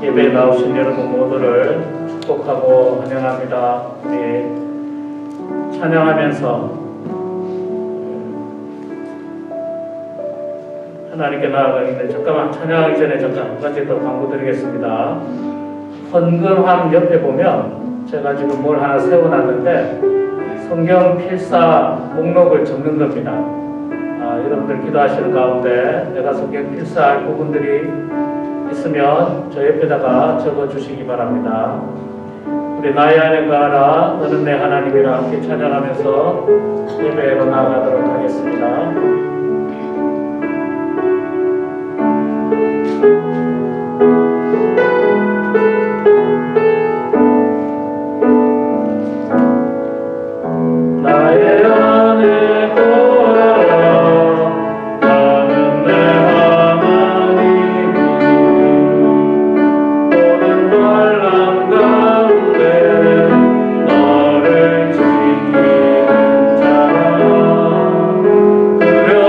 예배에 나오신 여러분 모두를 축복하고 환영합니다. 우리 찬양하면서 하나님께 나아가는데 잠깐만 찬양하기 전에 잠깐 한 가지 더 광고 드리겠습니다. 헌금함 옆에 보면 제가 지금 뭘 하나 세워놨는데 성경 필사 목록을 적는 겁니다. 여러분들 기도하시는 가운데 내가 성경 필사할 부분들이 있으면 저 옆에다가 적어주시기 바랍니다. 우리 나의 안에 가라 너는 내 하나님이라 함께 찬양하면서 예배로 나아가도록 하겠습니다. 나의 안에 가라 나는 내 하나님이 모든 환난 가운데 너를 지키는 자라 두려워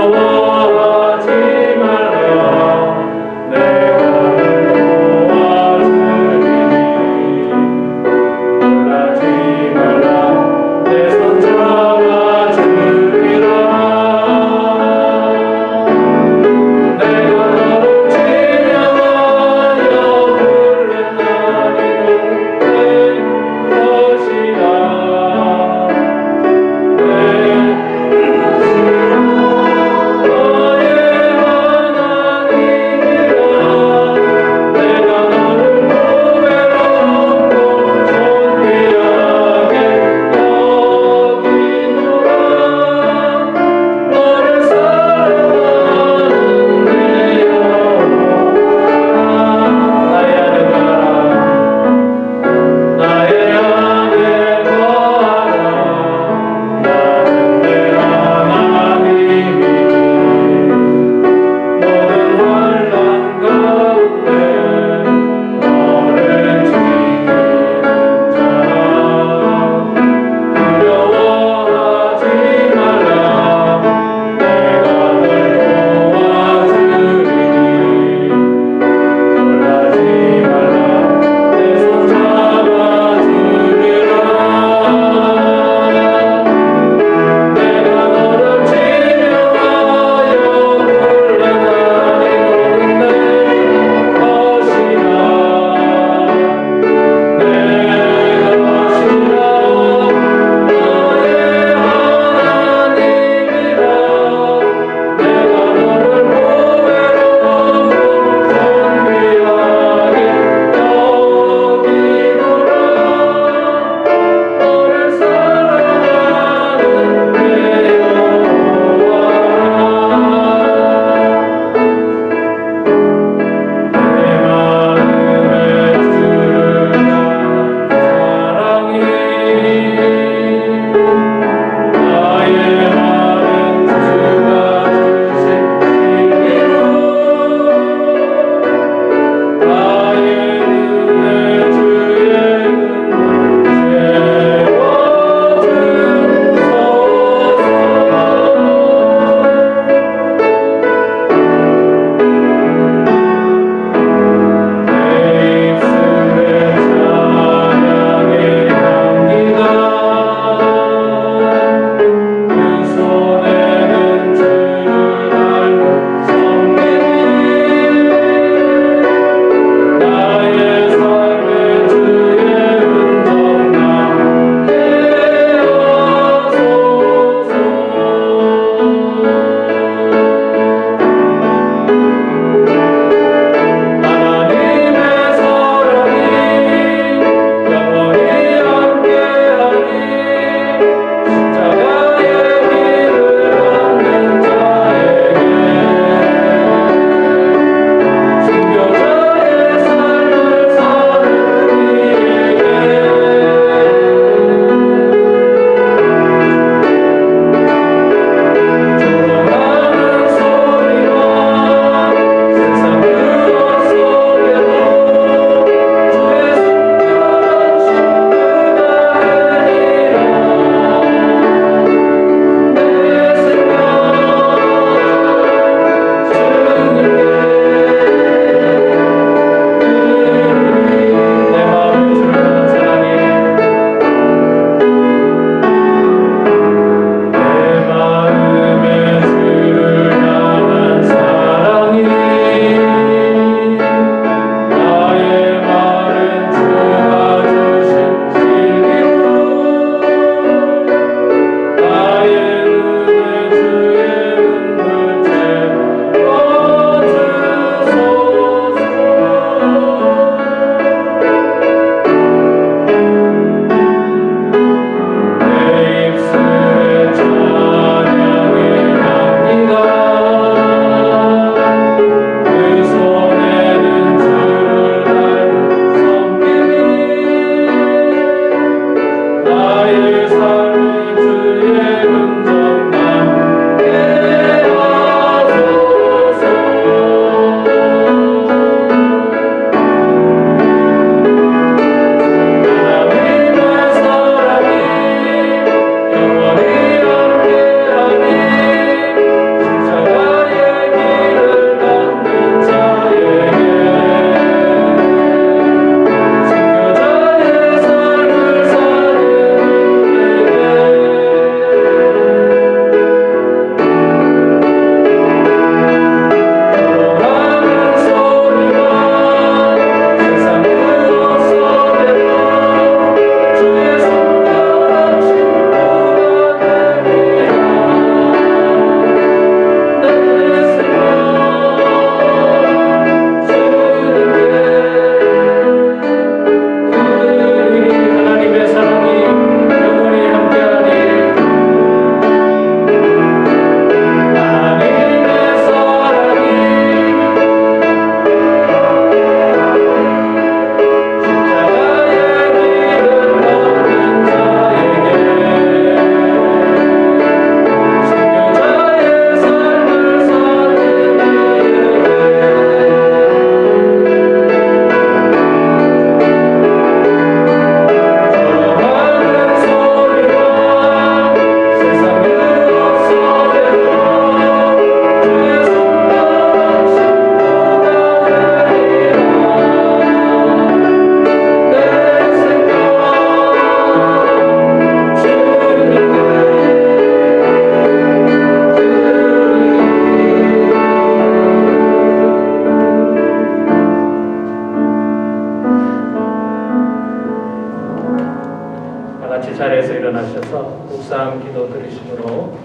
하셔서 묵상 기도 드리심으로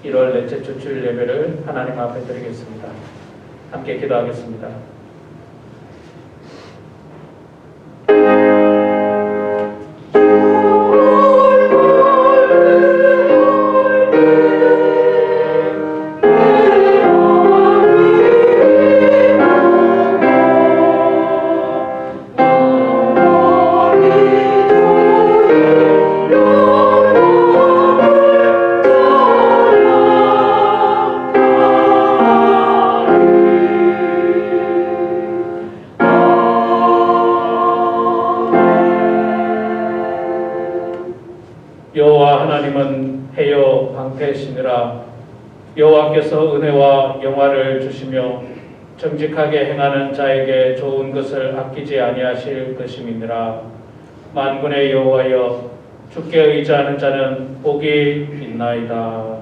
1월 넷째 주 주일 예배를 하나님 앞에 드리겠습니다. 함께 기도하겠습니다. 여호와 하나님은 해요 방패시니라. 여호와께서 은혜와 영화를 주시며 정직하게 행하는 자에게 좋은 것을 아끼지 아니하실 것임이니라. 만군의 여호와여, 주께 의지하는 자는 복이 있나이다.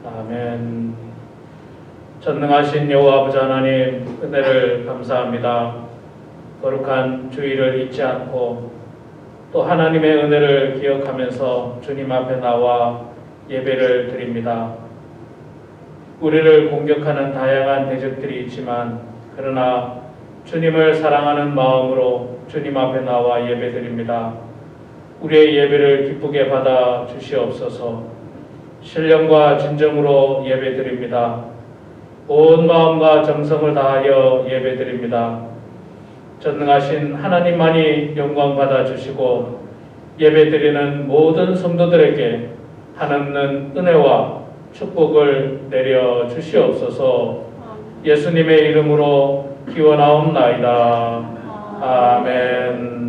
아멘. 전능하신 여호와 아버지 하나님, 은혜를 감사합니다. 거룩한 주일을 잊지 않고 또 하나님의 은혜를 기억하면서 주님 앞에 나와 예배를 드립니다. 우리를 공격하는 다양한 대적들이 있지만 그러나 주님을 사랑하는 마음으로 주님 앞에 나와 예배 드립니다. 우리의 예배를 기쁘게 받아 주시옵소서. 신령과 진정으로 예배 드립니다. 온 마음과 정성을 다하여 예배 드립니다. 전능하신 하나님만이 영광 받아 주시고 예배드리는 모든 성도들에게 한없는 은혜와 축복을 내려 주시옵소서. 예수님의 이름으로 기원하옵나이다. 아멘.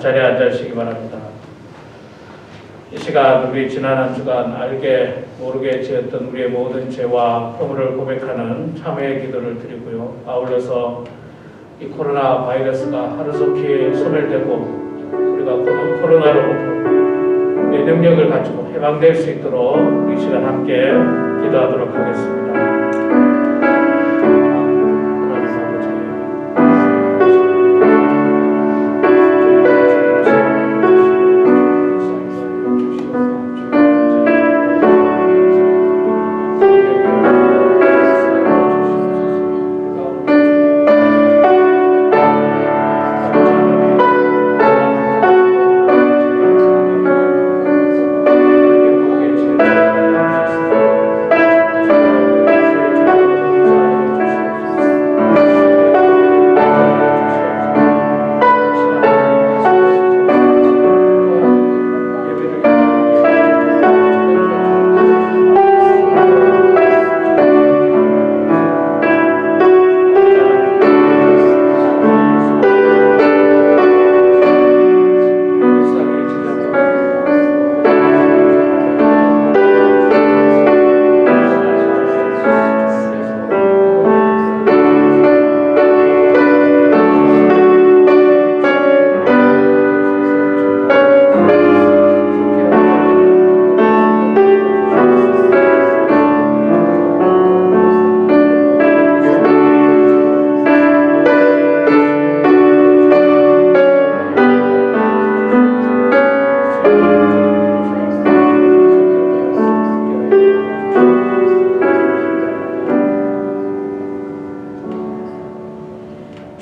자리에 앉으시기 바랍니다. 이 시간 우리 지난 한 주간 알게 모르게 지었던 우리의 모든 죄와 허물을 고백하는 참회의 기도를 드리고요. 아울러서 이 코로나 바이러스가 하루속히 소멸되고 우리가 코로나로부터 면역력을 가지고 해방될 수 있도록 이 시간 함께 기도하도록 하겠습니다.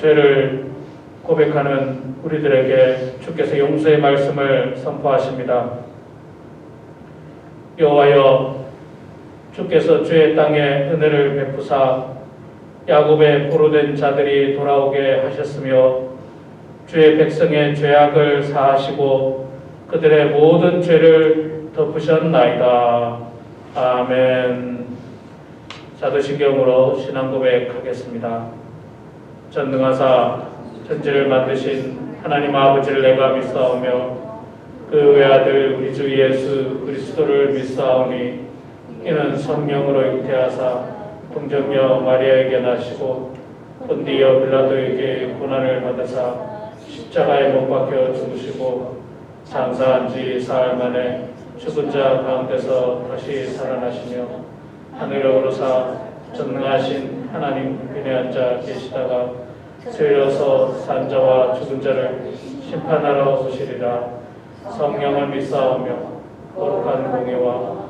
죄를 고백하는 우리들에게 주께서 용서의 말씀을 선포하십니다. 여호와여, 주께서 주의 땅에 은혜를 베푸사 야곱의 포로된 자들이 돌아오게 하셨으며 주의 백성의 죄악을 사하시고 그들의 모든 죄를 덮으셨나이다. 아멘. 사도신경으로 신앙 고백하겠습니다. 전능하사 천지를 만드신 하나님 아버지를 내가 믿사오며 그 외아들 우리 주 예수 그리스도를 믿사오니 이는 성령으로 잉태하사 동정녀 마리아에게 나시고 본디어 빌라도에게 고난을 받으사 십자가에 못 박혀 죽으시고 장사한 지 사흘 만에 죽은 자 가운데서 다시 살아나시며 하늘에 오르사 전능하신 하나님 우편에 앉아 계시다가 죄여서 산 자와 죽은 자를 심판하러 오시리라. 성령을 믿사오며 거룩한 공예와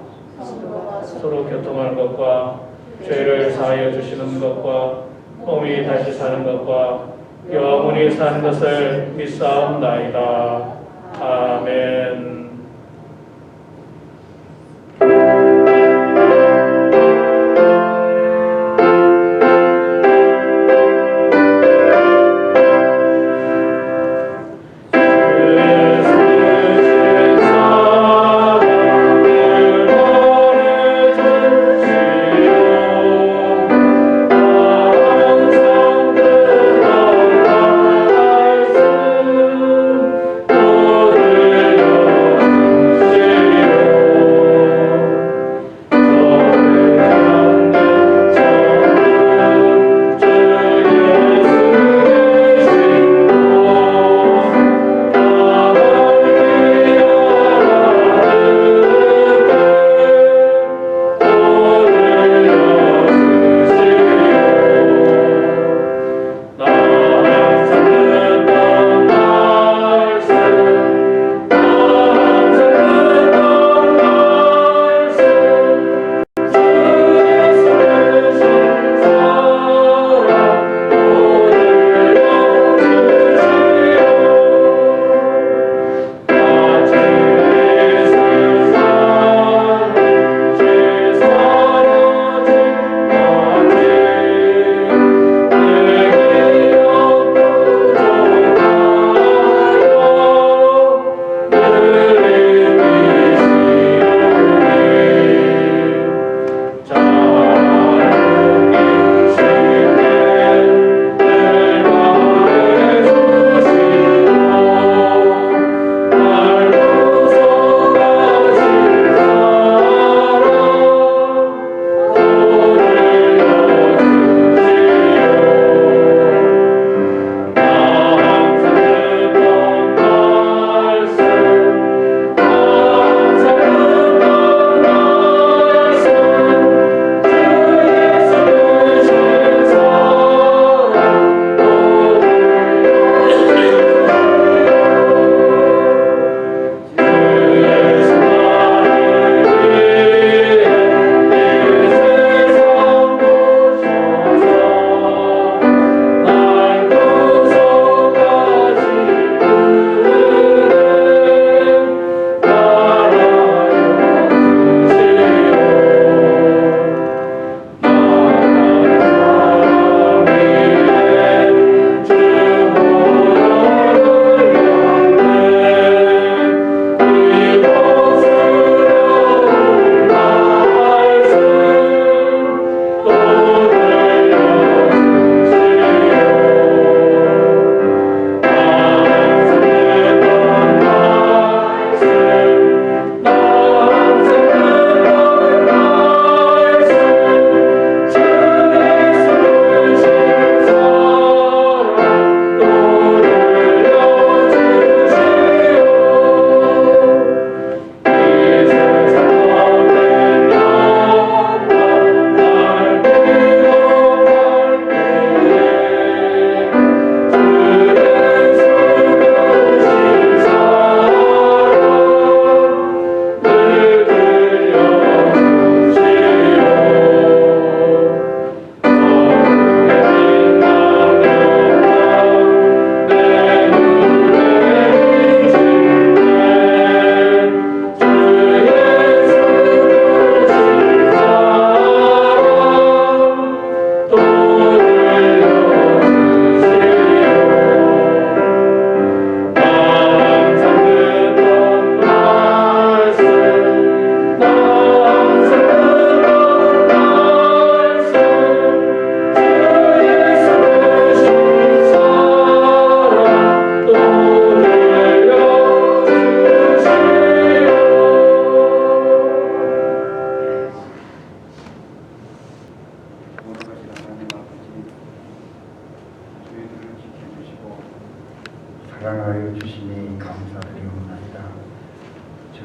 서로 교통하는 것과 죄를 사하여 주시는 것과 몸이 다시 사는 것과 영원히 사는 것을 믿사옵나이다. 아멘. 오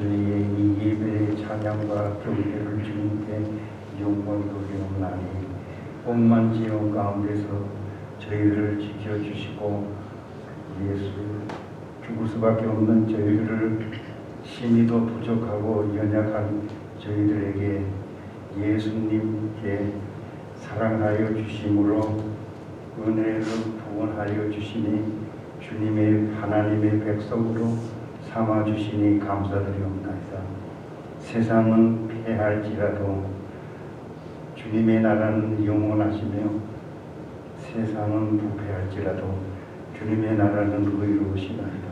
저희의 이 예배의 찬양과 경배를 주님께 영광 돌리옵나니 봄만 지어 가운데서 저희를 지켜주시고 예수 죽을 수밖에 없는 저희를 심히도 부족하고 연약한 저희들에게 예수님께 사랑하여 주심으로 은혜를 부원하여 주시니 주님의 하나님의 백성으로 삼아 주시니 감사드리옵나이다. 세상은 패할지라도 주님의 나라는 영원하시며 세상은 부패할지라도 주님의 나라는 의로우시나이다.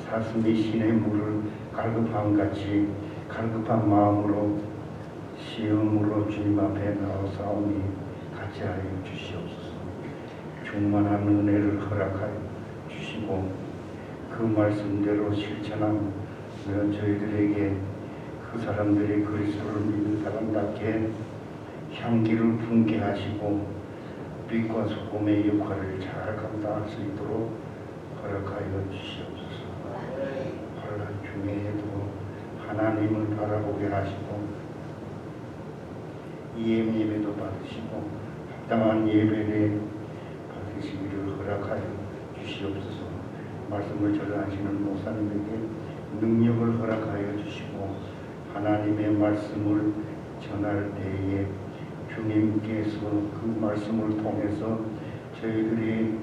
사슴이 신의 물을 갈급함같이 갈급한 마음으로 시험으로 주님 앞에 나아싸우니 같이 하여 주시옵소서. 충만한 은혜를 허락하여 주시고 그 말씀대로 실천하며 저희들에게 그 사람들이 그리스도를 믿는 사람답게 향기를 품게 하시고 빛과 소금의 역할을 잘 감당할 수 있도록 허락하여 주시옵소서. 환난 중에도 하나님을 바라보게 하시고 예배도 받으시고 합당한 예배를 받으시기를 허락하여 주시옵소서. 말씀을 전하시는 목사님에게 능력을 허락하여 주시고 하나님의 말씀을 전할 때에 주님께서 그 말씀을 통해서 저희들이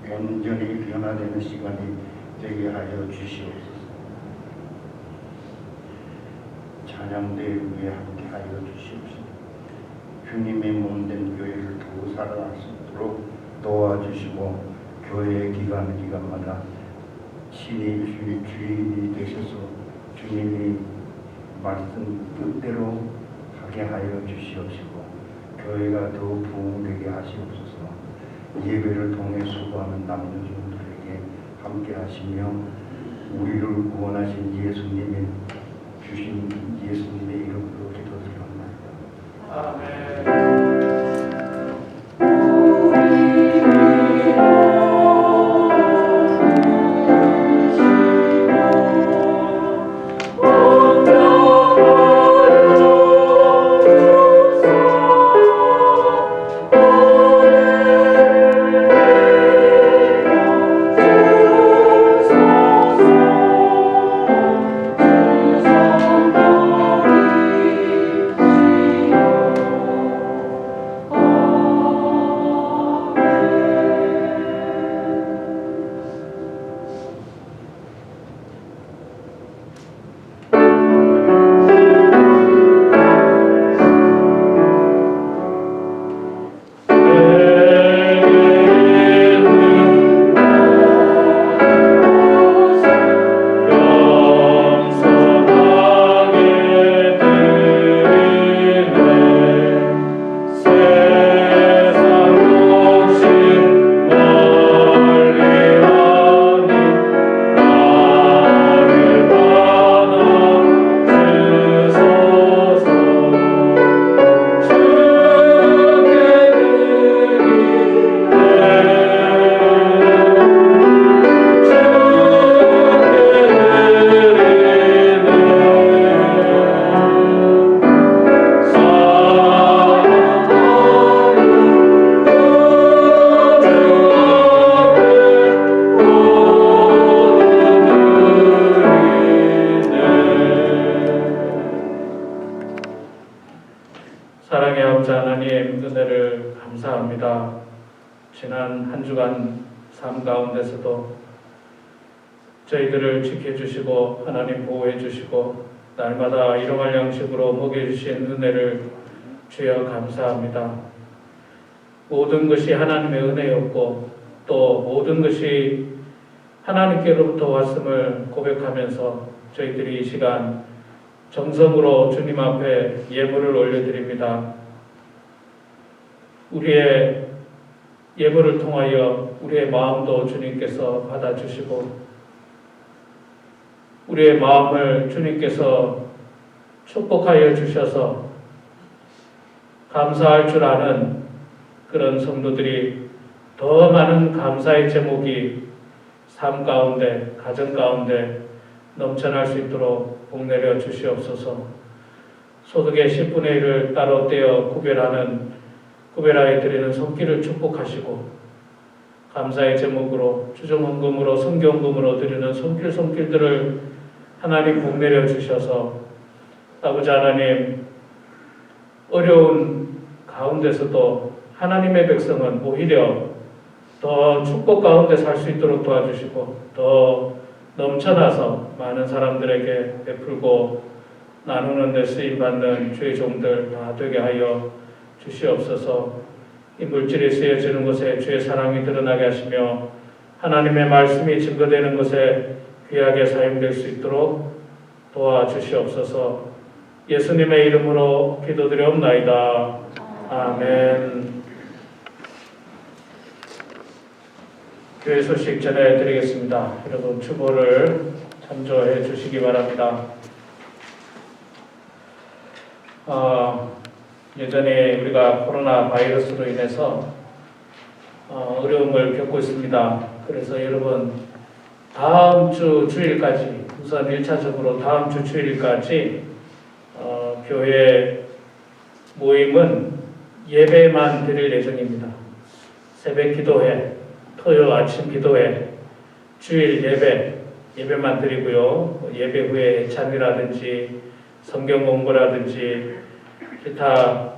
온전히 변화되는 시간이 되게 하여 주시옵소서. 찬양대 위에 함께 하여 주시옵소서. 주님의 몸된 교회를 더욱 살아갈 수 있도록 도와주시고 교회의 기간마다 신이 주인이 되셔서 주님이 말씀 뜻대로 하게 하여 주시옵시고 교회가 더욱 부흥되게 하시옵소서. 예배를 통해 수고하는 남녀종들에게 함께 하시며 우리를 구원하신 예수님의 주신 예수님의 이름으로 기도드립니다. 아멘. 사랑의 아버지 하나님, 은혜를 감사합니다. 지난 한 주간 삶 가운데서도 저희들을 지켜주시고 하나님 보호해 주시고 날마다 일용할 양식으로 먹여주신 은혜를 주여 감사합니다. 모든 것이 하나님의 은혜였고 또 모든 것이 하나님께로부터 왔음을 고백하면서 저희들이 이 시간 정성으로 주님 앞에 예물을 올려드립니다. 우리의 예물을 통하여 우리의 마음도 주님께서 받아주시고 우리의 마음을 주님께서 축복하여 주셔서 감사할 줄 아는 그런 성도들이 더 많은 감사의 제목이 삶 가운데, 가정 가운데 넘쳐날 수 있도록 복 내려 주시옵소서. 소득의 10분의 1을 따로 떼어 구별하여 드리는 손길을 축복하시고, 감사의 제목으로 주정헌금으로 성경금으로 드리는 손길들을 하나님 복 내려 주셔서 아버지 하나님, 어려운 가운데서도 하나님의 백성은 오히려 더 축복 가운데 살 수 있도록 도와주시고, 더 넘쳐나서 많은 사람들에게 베풀고 나누는 데 쓰임받는 주의 종들 다 되게 하여 주시옵소서. 이 물질이 쓰여지는 곳에 주의 사랑이 드러나게 하시며 하나님의 말씀이 증거되는 곳에 귀하게 사용될 수 있도록 도와주시옵소서. 예수님의 이름으로 기도드리옵나이다. 아멘. 교회 소식 전해드리겠습니다. 여러분 주보를 참조해 주시기 바랍니다. 여전히 우리가 코로나 바이러스로 인해서 어려움을 겪고 있습니다. 그래서 여러분 다음 주 주일까지, 우선 1차적으로 다음 주 주일까지 교회 모임은 예배만 드릴 예정입니다. 새벽 기도회, 토요일 아침 기도회, 주일 예배만 드리고요. 예배 후에 찬이라든지 성경 공부라든지 기타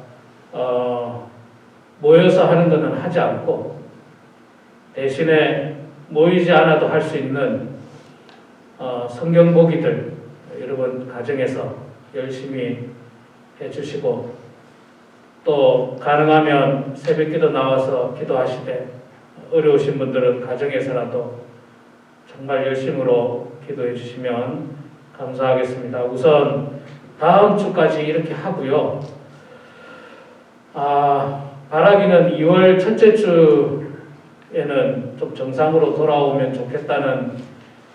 모여서 하는 것은 하지 않고, 대신에 모이지 않아도 할 수 있는 성경 보기들 여러분 가정에서 열심히 해주시고, 또 가능하면 새벽기도 나와서 기도하시되, 어려우신 분들은 가정에서라도 정말 열심으로 기도해 주시면 감사하겠습니다. 우선 다음 주까지 이렇게 하고요. 바라기는 2월 첫째 주에는 좀 정상으로 돌아오면 좋겠다는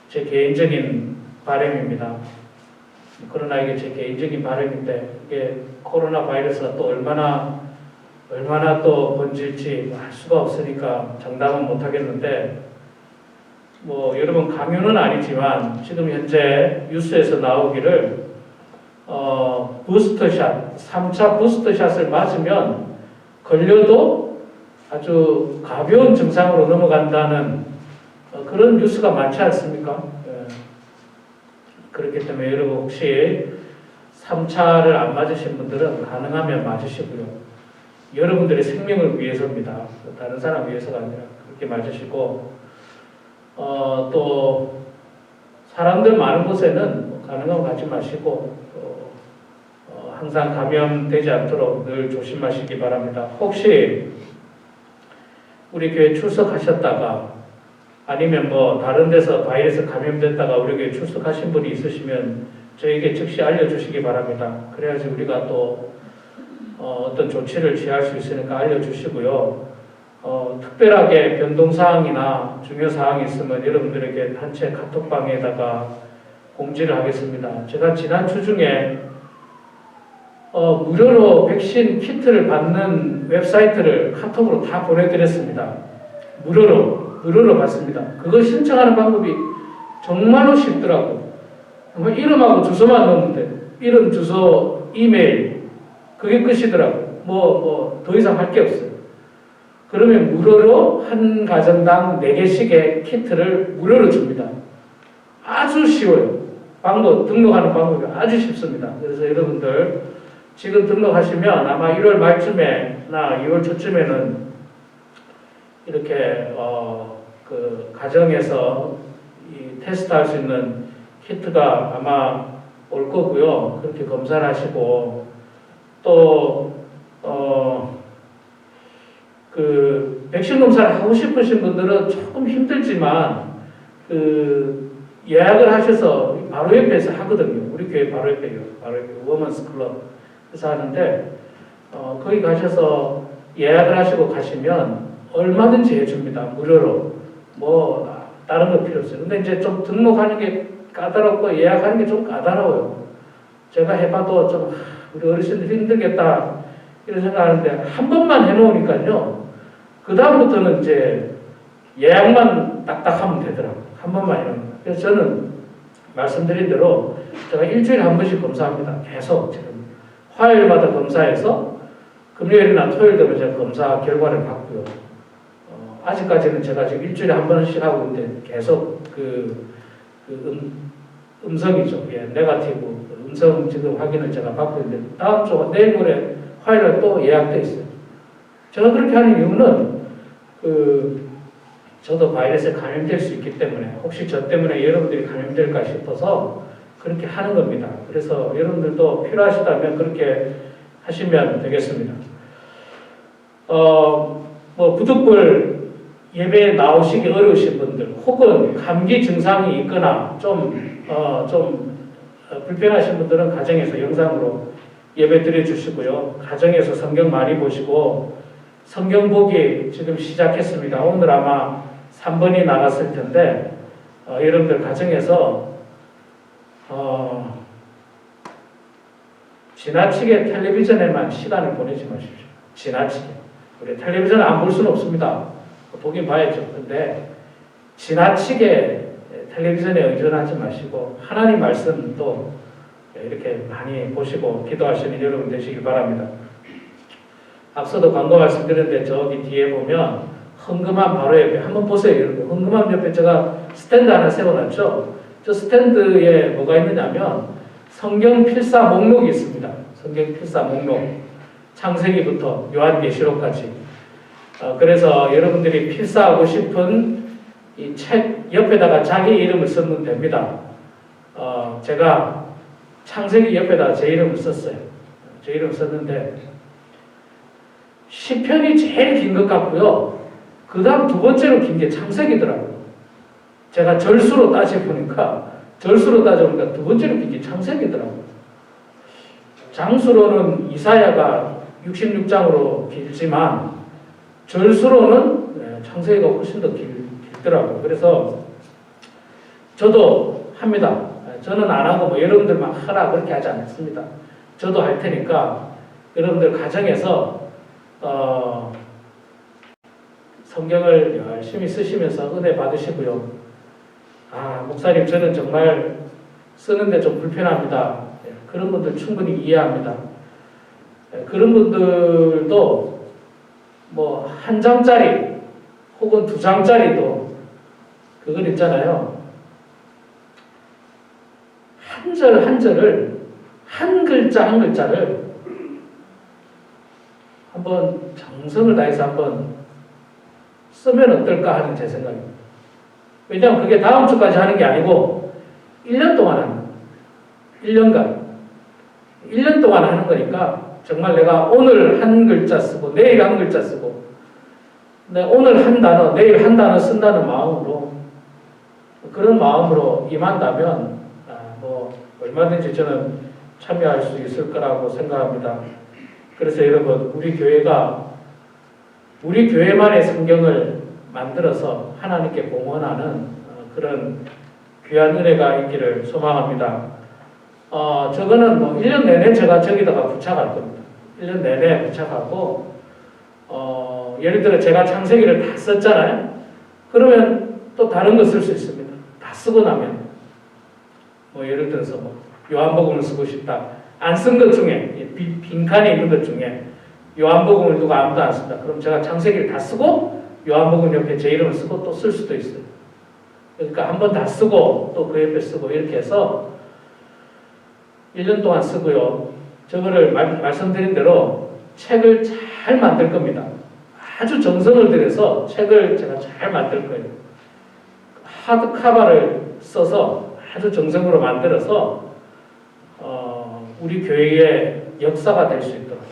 제 개인적인 바람입니다. 그러나 이게 제 개인적인 바람인데, 이게 코로나 바이러스가 또 얼마나 또 번질지 알 수가 없으니까 장담은 못 하겠는데, 여러분 강요는 아니지만 지금 현재 뉴스에서 나오기를 부스터샷, 3차 부스터샷을 맞으면 걸려도 아주 가벼운 증상으로 넘어간다는 그런 뉴스가 많지 않습니까? 그렇기 때문에 여러분 혹시 3차를 안 맞으신 분들은 가능하면 맞으시고요. 여러분들의 생명을 위해서입니다. 다른 사람 위해서가 아니라 그렇게 맞으시고, 또 사람들 많은 곳에는 가능하면 가지 마시고, 항상 감염되지 않도록 늘 조심하시기 바랍니다. 혹시 우리 교회 출석하셨다가 아니면 다른 데서 바이러스 감염됐다가 우리 교회 출석하신 분이 있으시면 저에게 즉시 알려주시기 바랍니다. 그래야지 우리가 또 어떤 조치를 취할 수 있으니까 알려주시고요. 특별하게 변동사항이나 중요사항이 있으면 여러분들에게 단체 카톡방에다가 공지를 하겠습니다. 제가 지난 주 중에 무료로 백신 키트를 받는 웹사이트를 카톡으로 다 보내드렸습니다. 무료로 받습니다. 그거 신청하는 방법이 정말로 쉽더라고. 이름하고 주소만 넣으면 돼. 이름, 주소, 이메일, 그게 끝이더라고. 더 이상 할 게 없어요. 그러면 무료로 한 가정당 4개씩의 키트를 무료로 줍니다. 아주 쉬워요. 등록하는 방법이 아주 쉽습니다. 그래서 여러분들 지금 등록하시면 아마 1월 말쯤에나 2월 초쯤에는 이렇게 그 가정에서 이 테스트할 수 있는 키트가 아마 올 거고요. 그렇게 검사를 하시고, 또 그 백신 검사를 하고 싶으신 분들은 조금 힘들지만 그 예약을 하셔서 바로 옆에서 하거든요. 우리 교회 바로 옆에요. 바로 옆에 워먼스 클럽 에서 하는데, 거기 가셔서 예약을 하시고 가시면 얼마든지 해줍니다. 무료로. 다른 거 필요 없어요. 근데 이제 좀 등록하는 게 까다롭고 예약하는 게 좀 까다로워요. 제가 해봐도 좀 우리 어르신들 힘들겠다 이런 생각하는데, 한 번만 해놓으니까요. 그 다음부터는 이제 예약만 딱딱 하면 되더라고요. 한 번만 해놓으면. 그래서 저는 말씀드린 대로 제가 일주일에 한 번씩 검사합니다. 계속 지금 화요일마다 검사해서 금요일이나 토요일 되면 제가 검사 결과를 받고요. 아직까지는 제가 지금 일주일에 한 번씩 하고 있는데 계속 음성이죠. 예, 네거티브 음성 지금 확인을 제가 받고 있는데 다음 주 내일 모레 화요일에 또 예약돼 있어요. 제가 그렇게 하는 이유는 저도 바이러스에 감염될 수 있기 때문에 혹시 저 때문에 여러분들이 감염될까 싶어서 그렇게 하는 겁니다. 그래서 여러분들도 필요하시다면 그렇게 하시면 되겠습니다. 뭐 부득불 예배에 나오시기 어려우신 분들 혹은 감기 증상이 있거나 좀 불편하신 분들은 가정에서 영상으로 예배 드려주시고요. 가정에서 성경 많이 보시고 성경 보기 지금 시작했습니다. 오늘 아마 3번이 나갔을 텐데 여러분들 가정에서 지나치게 텔레비전에만 시간을 보내지 마십시오. 지나치게. 우리 텔레비전 안 볼 수는 없습니다. 보긴 봐야죠. 근데 지나치게 텔레비전에 의존하지 마시고 하나님 말씀도 이렇게 많이 보시고 기도하시는 여러분 되시길 바랍니다. 앞서도 광고 말씀드렸는데 저기 뒤에 보면 헌금함 바로 옆에 한번 보세요. 여러분. 헌금함 옆에 제가 스탠드 하나 세워놨죠. 저 스탠드에 뭐가 있느냐면 성경 필사 목록이 있습니다. 성경 필사 목록. 창세기부터 요한계시록까지. 그래서 여러분들이 필사하고 싶은 이 책 옆에다가 자기 이름을 쓰면 됩니다. 제가 창세기 옆에다가 제 이름을 썼어요. 제 이름 썼는데 시편이 제일 긴 것 같고요. 그 다음 두 번째로 긴 게 창세기더라고요. 제가 절수로 따져보니까 두 번째로 긴 게 창세기더라고요. 장수로는 이사야가 66장으로 길지만 절수로는 창세기가 훨씬 더 길더라고요. 그래서 저도 합니다. 저는 안 하고 뭐 여러분들만 하라 그렇게 하지 않습니다. 저도 할 테니까 여러분들 가정에서 성경을 열심히 쓰시면서 은혜 받으시고요. 목사님 저는 정말 쓰는데 좀 불편합니다. 그런 분들 충분히 이해합니다. 그런 분들도 뭐 한 장짜리 혹은 두 장짜리도 그걸 있잖아요. 한 절 한 절을 한 글자 한 글자를 한번 정성을 다해서 한번 쓰면 어떨까 하는 제 생각입니다. 왜냐하면 그게 다음 주까지 하는 게 아니고 1년 동안 하는 거예요. 1년 동안 하는 거니까 정말 내가 오늘 한 글자 쓰고 내일 한 글자 쓰고 오늘 한 단어 내일 한 단어 쓴다는 마음으로 그런 마음으로 임한다면 뭐 얼마든지 저는 참여할 수 있을 거라고 생각합니다. 그래서 여러분 우리 교회만의 성경을 만들어서 하나님께 봉헌하는 그런 귀한 은혜가 있기를 소망합니다. 저거는 뭐 1년 내내 제가 저기다가 부착할 겁니다. 1년 내내 부착하고 예를 들어 제가 창세기를 다 썼잖아요. 그러면 또 다른 거 쓸 수 있습니다. 다 쓰고 나면 뭐 예를 들어서 뭐 요한복음을 쓰고 싶다. 안 쓴 것 중에 빈칸에 있는 것 중에 요한복음을 누가 아무도 안 쓴다. 그럼 제가 창세기를 다 쓰고 요한복음 옆에 제 이름을 쓰고 또 쓸 수도 있어요. 그러니까 한 번 다 쓰고 또 그 옆에 쓰고 이렇게 해서 1년 동안 쓰고요. 저거를 말씀드린 대로 책을 잘 만들 겁니다. 아주 정성을 들여서 책을 제가 잘 만들 거예요. 하드 카바를 써서 아주 정성으로 만들어서 우리 교회의 역사가 될 수 있도록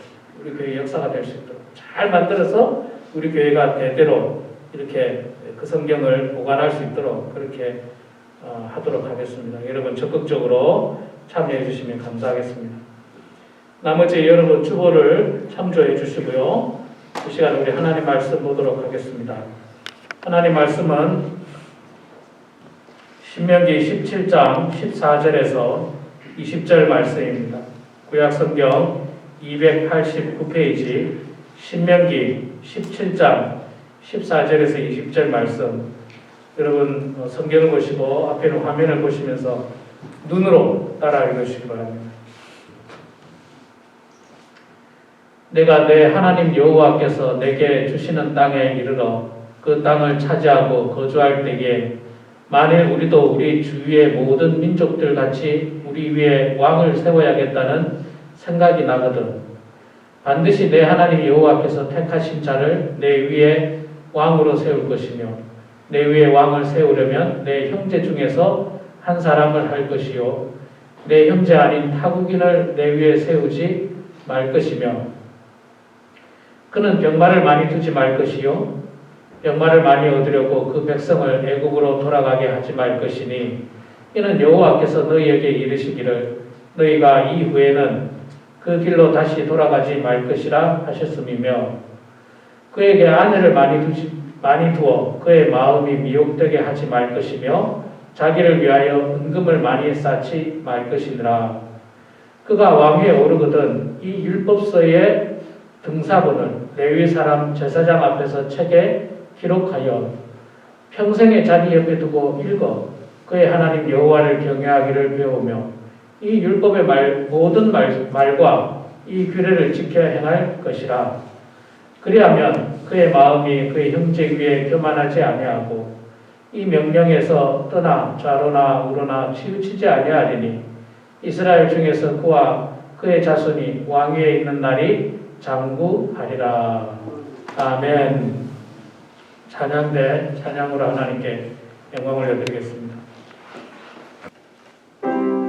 잘 만들어서 우리 교회가 대대로 이렇게 그 성경을 보관할 수 있도록 그렇게 하도록 하겠습니다. 여러분 적극적으로 참여해 주시면 감사하겠습니다. 나머지 여러분 주보를 참조해 주시고요. 이 시간 우리 하나님 말씀 보도록 하겠습니다. 하나님 말씀은 신명기 17장 14절에서 20절 말씀입니다. 구약성경 289페이지 신명기 17장 14절에서 20절 말씀 여러분 성경을 보시고 앞에 있는 화면을 보시면서 눈으로 따라 읽으시기 바랍니다. 내가 내 하나님 여호와께서 내게 주시는 땅에 이르러 그 땅을 차지하고 거주할 때에 만일 우리도 우리 주위의 모든 민족들 같이 우리 위에 왕을 세워야겠다는 생각이 나거든 반드시 내 하나님 여호와께서 택하신 자를 내 위에 왕으로 세울 것이며 내 위에 왕을 세우려면 내 형제 중에서 한 사람을 할 것이요 내 형제 아닌 타국인을 내 위에 세우지 말 것이며 그는 병마를 많이 두지 말 것이요 병마를 많이 얻으려고 그 백성을 애국으로 돌아가게 하지 말 것이니 이는 여호와께서 너희에게 이르시기를 너희가 이후에는 그 길로 다시 돌아가지 말 것이라 하셨음이며 그에게 아내를 많이 두어 그의 마음이 미혹되게 하지 말 것이며 자기를 위하여 은금을 많이 쌓지 말 것이니라. 그가 왕위에 오르거든 이 율법서의 등사본을 레위 사람 제사장 앞에서 책에 기록하여 평생에 자기 옆에 두고 읽어 그의 하나님 여호와를 경외하기를 배우며 이 율법의 모든 말과 이 규례를 지켜 행할 것이라. 그리하면 그의 마음이 그의 형제 위에 교만하지 아니하고 이 명령에서 떠나 좌로나 우로나 치우치지 아니하리니 이스라엘 중에서 그와 그의 자손이 왕위에 있는 날이 장구하리라. 아멘. 찬양대 찬양으로 하나님께 영광을 올려드리겠습니다. 나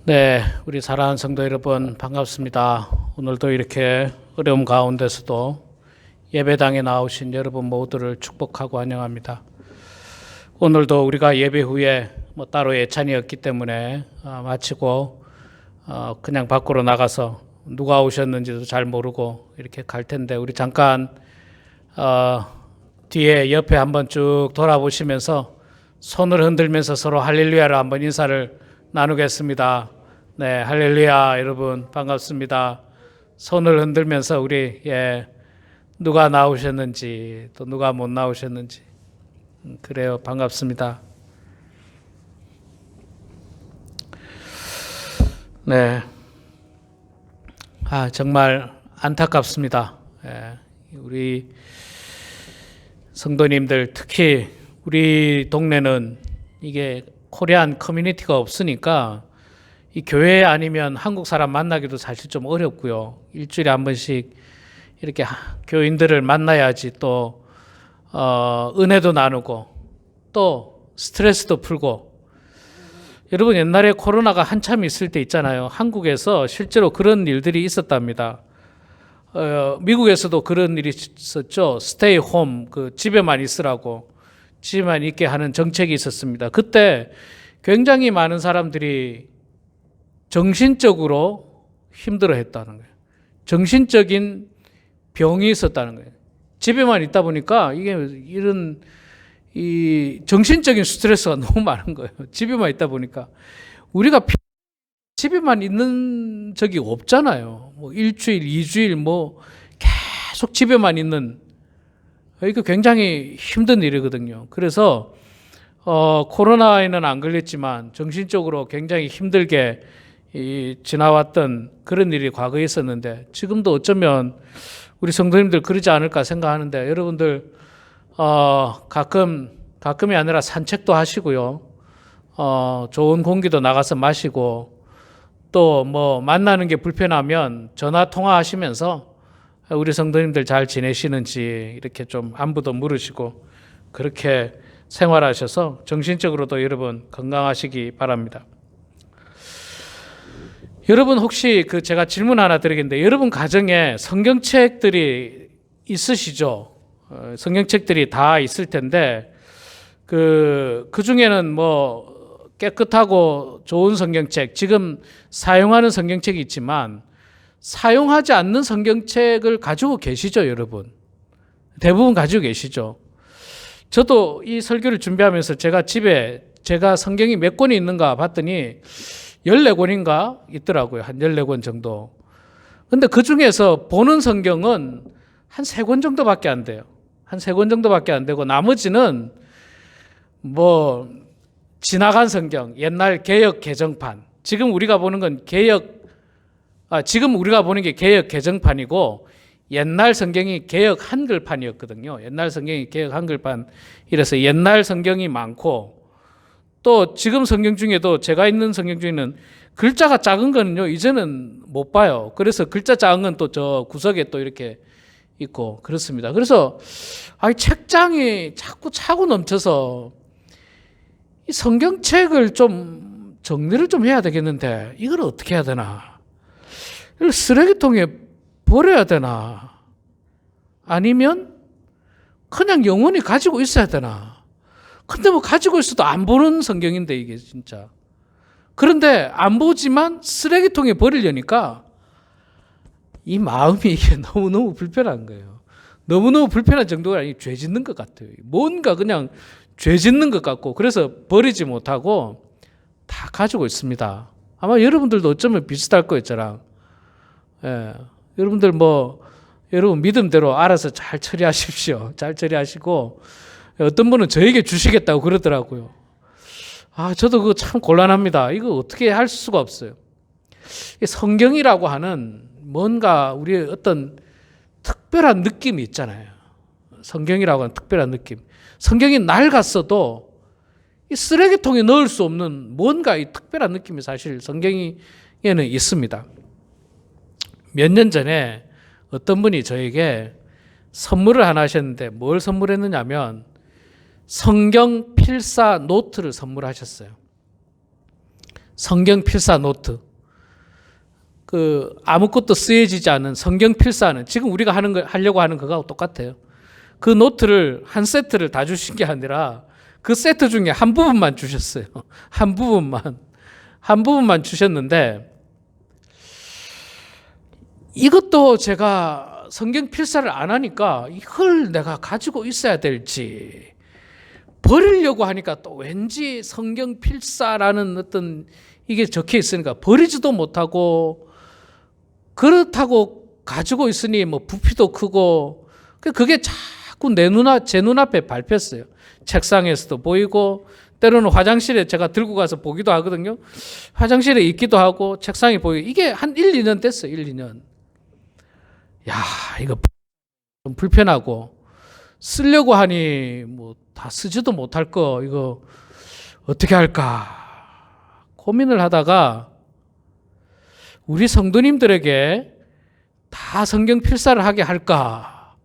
네, 우리 사랑하는 성도 여러분 반갑습니다. 오늘도 이렇게 어려움 가운데서도 예배당에 나오신 여러분 모두를 축복하고 환영합니다. 오늘도 우리가 예배 후에 따로 예찬이 없기 때문에 마치고 그냥 밖으로 나가서 누가 오셨는지도 잘 모르고 이렇게 갈 텐데, 우리 잠깐 뒤에 옆에 한번 쭉 돌아보시면서 손을 흔들면서 서로 할렐루야를 한번 인사를 나누겠습니다. 네, 할렐루야. 여러분 반갑습니다. 손을 흔들면서 우리 누가 나오셨는지 또 누가 못 나오셨는지, 그래요. 반갑습니다. 네, 정말 안타깝습니다. 우리 성도님들, 특히 우리 동네는 이게 코리안 커뮤니티가 없으니까 이 교회 아니면 한국 사람 만나기도 사실 좀 어렵고요. 일주일에 한 번씩 이렇게 교인들을 만나야지 또 은혜도 나누고 또 스트레스도 풀고. 여러분, 옛날에 코로나가 한참 있을 때 있잖아요. 한국에서 실제로 그런 일들이 있었답니다. 미국에서도 그런 일이 있었죠. 스테이 홈, 집에만 있으라고, 집에만 있게 하는 정책이 있었습니다. 그때 굉장히 많은 사람들이 정신적으로 힘들어했다는 거예요. 정신적인 병이 있었다는 거예요. 집에만 있다 보니까 이런 정신적인 스트레스가 너무 많은 거예요. 집에만 있다 보니까. 우리가 집에만 있는 적이 없잖아요. 일주일, 2주일 계속 집에만 있는, 이거 굉장히 힘든 일이거든요. 그래서 코로나에는 안 걸렸지만 정신적으로 굉장히 힘들게 지나왔던 그런 일이 과거에 있었는데, 지금도 어쩌면 우리 성도님들 그러지 않을까 생각하는데, 여러분들 가끔이 아니라 산책도 하시고요. 좋은 공기도 나가서 마시고, 또 만나는 게 불편하면 전화 통화하시면서 우리 성도님들 잘 지내시는지 이렇게 좀 안부도 물으시고, 그렇게 생활하셔서 정신적으로도 여러분 건강하시기 바랍니다. 여러분, 혹시 제가 질문 하나 드리겠는데, 여러분 가정에 성경책들이 있으시죠? 성경책들이 다 있을 텐데, 그 중에는 깨끗하고 좋은 성경책, 지금 사용하는 성경책이 있지만 사용하지 않는 성경책을 가지고 계시죠, 여러분? 대부분 가지고 계시죠. 저도 이 설교를 준비하면서 제가 성경이 몇 권이 있는가 봤더니 14권인가 있더라고요. 한 14권 정도. 근데 그 중에서 보는 성경은 한 3권 정도밖에 안 돼요. 한 3권 정도밖에 안 되고, 나머지는 지나간 성경, 옛날 개역 개정판. 지금 우리가 보는 게 개역 개정판이고, 옛날 성경이 개역 한글판이었거든요. 옛날 성경이 개역 한글판. 이래서 옛날 성경이 많고, 또 지금 성경 중에도, 제가 있는 성경 중에는 글자가 작은 거는요, 이제는 못 봐요. 그래서 글자 작은 건 또 저 구석에 또 이렇게 있고 그렇습니다. 그래서 책장이 자꾸 차고 넘쳐서 이 성경책을 좀 정리를 좀 해야 되겠는데, 이걸 어떻게 해야 되나? 이걸 쓰레기통에 버려야 되나? 아니면 그냥 영원히 가지고 있어야 되나? 근데 가지고 있어도 안 보는 성경인데, 이게 진짜. 그런데 안 보지만 쓰레기통에 버리려니까 이 마음이 이게 너무너무 불편한 거예요. 너무너무 불편한 정도가 아니고 죄 짓는 것 같아요. 뭔가 그냥 죄 짓는 것 같고, 그래서 버리지 못하고 다 가지고 있습니다. 아마 여러분들도 어쩌면 비슷할 거예요, 저랑. 여러분들 여러분 믿음대로 알아서 잘 처리하십시오. 잘 처리하시고, 어떤 분은 저에게 주시겠다고 그러더라고요. 저도 그거 참 곤란합니다. 이거 어떻게 할 수가 없어요. 성경이라고 하는 뭔가 우리의 어떤 특별한 느낌이 있잖아요. 성경이라고 하는 특별한 느낌. 성경이 낡았어도 이 쓰레기통에 넣을 수 없는 뭔가 이 특별한 느낌이 사실 성경에는 있습니다. 몇 년 전에 어떤 분이 저에게 선물을 하나 하셨는데, 뭘 선물했느냐면 성경 필사 노트를 선물하셨어요. 성경 필사 노트. 아무것도 쓰여지지 않은 성경 필사는 지금 우리가 하려고 하는 거하고 똑같아요. 그 노트를 한 세트를 다 주신 게 아니라 그 세트 중에 한 부분만 주셨어요. 한 부분만 주셨는데, 이것도 제가 성경 필사를 안 하니까 이걸 내가 가지고 있어야 될지, 버리려고 하니까 또 왠지 성경 필사라는 어떤 이게 적혀 있으니까 버리지도 못하고, 그렇다고 가지고 있으니 뭐 부피도 크고, 그게 자꾸 제 눈앞에 밟혔어요. 책상에서도 보이고, 때로는 화장실에 제가 들고 가서 보기도 하거든요. 화장실에 있기도 하고, 책상에 보이고, 이게 한 1, 2년 됐어요. 1, 2년. 야, 이거 좀 불편하고, 쓰려고 하니 뭐 다 쓰지도 못할 거, 이거 어떻게 할까 고민을 하다가, 우리 성도님들에게 다 성경 필사를 하게 할까?